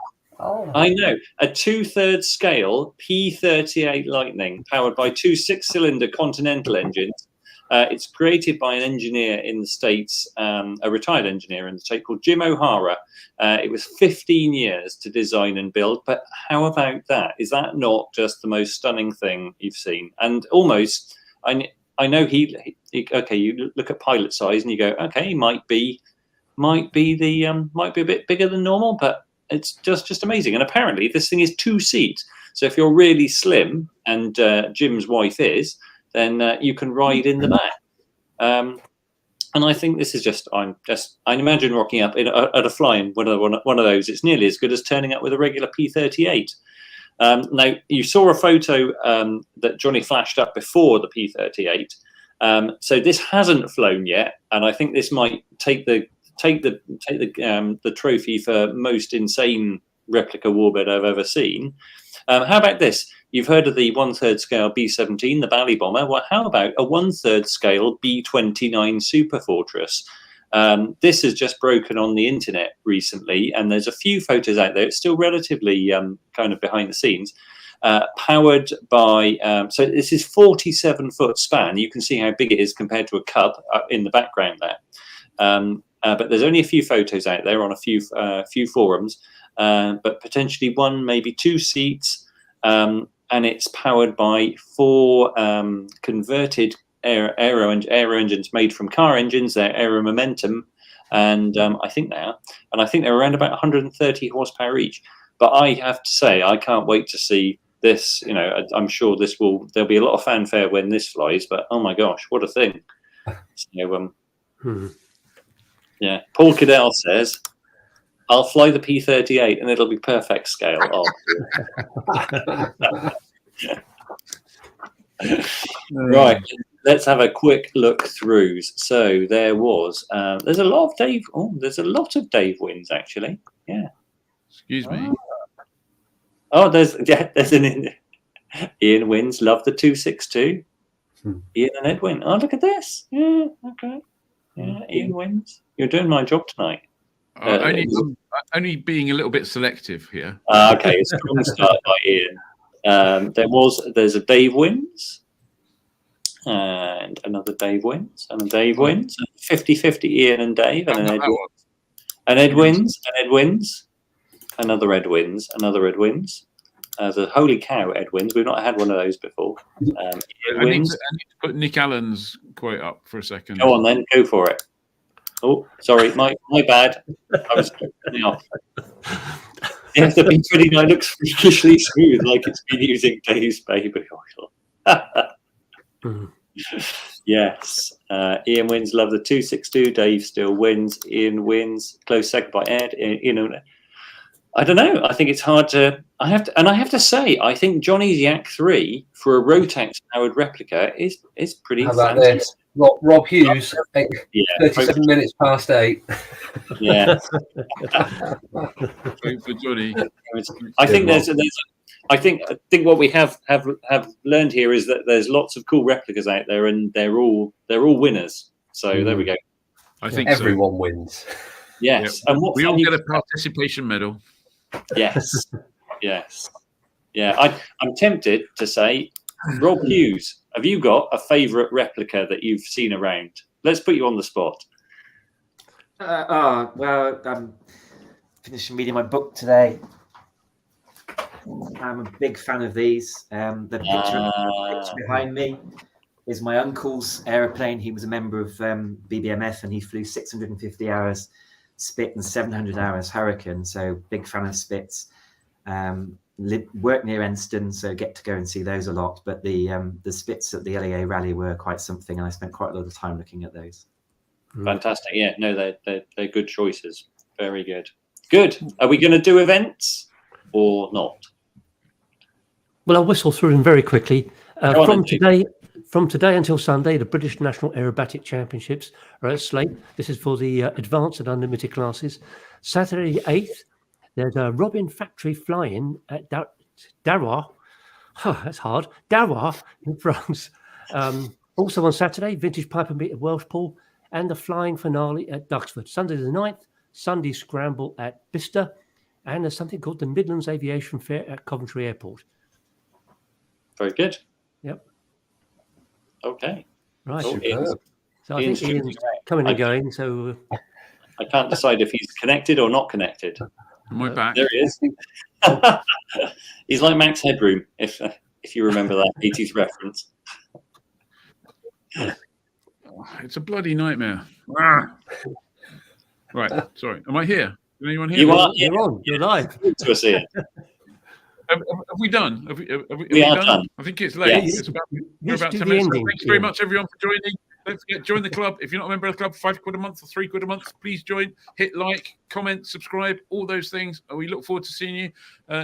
I know. A 2/3 scale P-38 Lightning powered by two 6-cylinder Continental engines. It's created by an engineer in the States, a retired engineer in the States called Jim O'Hara. It was 15 years to design and build, but how about that? Is that not just the most stunning thing you've seen? And almost, I know he okay, you look at pilot size and you go, okay, he might be a bit bigger than normal, but it's just amazing. And apparently this thing is 2 seats. So if you're really slim, and Jim's wife is, then you can ride in the back. And I think this is I imagine rocking up at a flying one of those. It's nearly as good as turning up with a regular P-38. Now you saw a photo that Johnny flashed up before the P-38. So this hasn't flown yet, and I think this might take the trophy for most insane replica warbird I've ever seen. How about this? You've heard of the 1/3 scale B-17, the Bally bomber. Well, how about a 1/3 scale B-29 Super Fortress? This has just broken on the internet recently, and there's a few photos out there. It's still relatively kind of behind the scenes. Powered by, so this is 47-foot span. You can see how big it is compared to a Cub in the background there. But there's only a few photos out there on a few forums, but potentially 1, maybe 2 seats. And it's powered by 4 converted aero engines made from car engines. They're Aero Momentum, and I think they're around about 130 horsepower each. But I have to say, I can't wait to see this. You know, I'm sure there'll be a lot of fanfare when this flies. But oh my gosh, what a thing! So, yeah, Paul Cadell says, I'll fly the P-38 and it'll be perfect scale. Right, let's have a quick look through. So there's a lot of Dave wins actually. Yeah. Excuse me. Oh, there's an Ian wins. Love the 262. Ian and Ed win. Oh, look at this. Yeah, okay. Yeah, Ian wins. You're doing my job tonight. Only being a little bit selective here. Okay, it's a strong start by Ian. There's a Dave wins, and another Dave wins, and a Dave wins. 50-50 Ian and Dave, and an Ed wins. And Ed wins, and Ed wins. Another Ed wins, another Ed wins. The holy cow, Ed wins. We've not had one of those before. I need to put Nick Allen's quote up for a second. Go on then, go for it. Oh, sorry, my bad. I was turning off. Yes, the B-29 looks freakishly smooth, like it's been using Dave's baby oil. Yes. Ian wins, love the 262. Dave still wins. Ian wins. Close second by Ed. I don't know. I think it's hard to. I have to say, I think Johnny's Yak 3 for a Rotax powered replica is pretty. How about this? Rob Hughes, 37 minutes past 8. Yeah. For Johnny. I think I think what we have learned here is that there's lots of cool replicas out there, and they're all winners. So there we go. I think everyone wins. Yes, yeah. And we all get a participation medal. Yes, yes, yeah. I'm tempted to say, Rob Hughes, have you got a favourite replica that you've seen around? Let's put you on the spot. Well, I'm finishing reading my book today. I'm a big fan of these. The picture behind me is my uncle's aeroplane. He was a member of BBMF, and he flew 650 hours Spit and 700 hours Hurricane. So big fan of Spits. Work near Enston, so get to go and see those a lot. But the Spits at the LEA rally were quite something, and I spent quite a lot of time looking at those. Fantastic. Yeah, no, they're good choices. Very good. Good. Are we going to do events or not? Well, I'll whistle through them very quickly. Go on, From today until Sunday, the British National Aerobatic Championships are at Slate. This is for the advanced and unlimited classes. Saturday the 8th, there's a Robin Factory fly-in at Darois. That's hard. Darois in France. Also on Saturday, Vintage Piper Meet at Welsh Pool and the flying finale at Duxford. Sunday the 9th, Sunday Scramble at Bicester. And there's something called the Midlands Aviation Fair at Coventry Airport. Very good. Yep. Okay. Right. So I think Ian's coming and going. So I can't decide if he's connected or not connected. Am I back? There he is. He's like Max Headroom, if you remember that 80s reference. It's a bloody nightmare. Right. Sorry. Am I here? Is anyone here? You are. You're on. You're live. To us here. Have we done? Have we are done. I think it's late. Yes. It's we're about 10 minutes. Thanks very much, everyone, for joining. Don't forget, join the club. If you're not a member of the club, £5 a month or £3 a month, please join. Hit like, comment, subscribe, all those things. We look forward to seeing you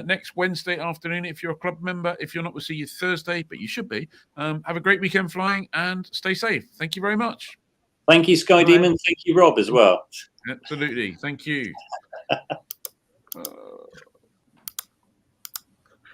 next Wednesday afternoon. If you're a club member, if you're not, we'll see you Thursday, but you should be. Have a great weekend flying and stay safe. Thank you very much. Thank you, Sky Demon. Thank you, Rob, as well. Absolutely. Thank you.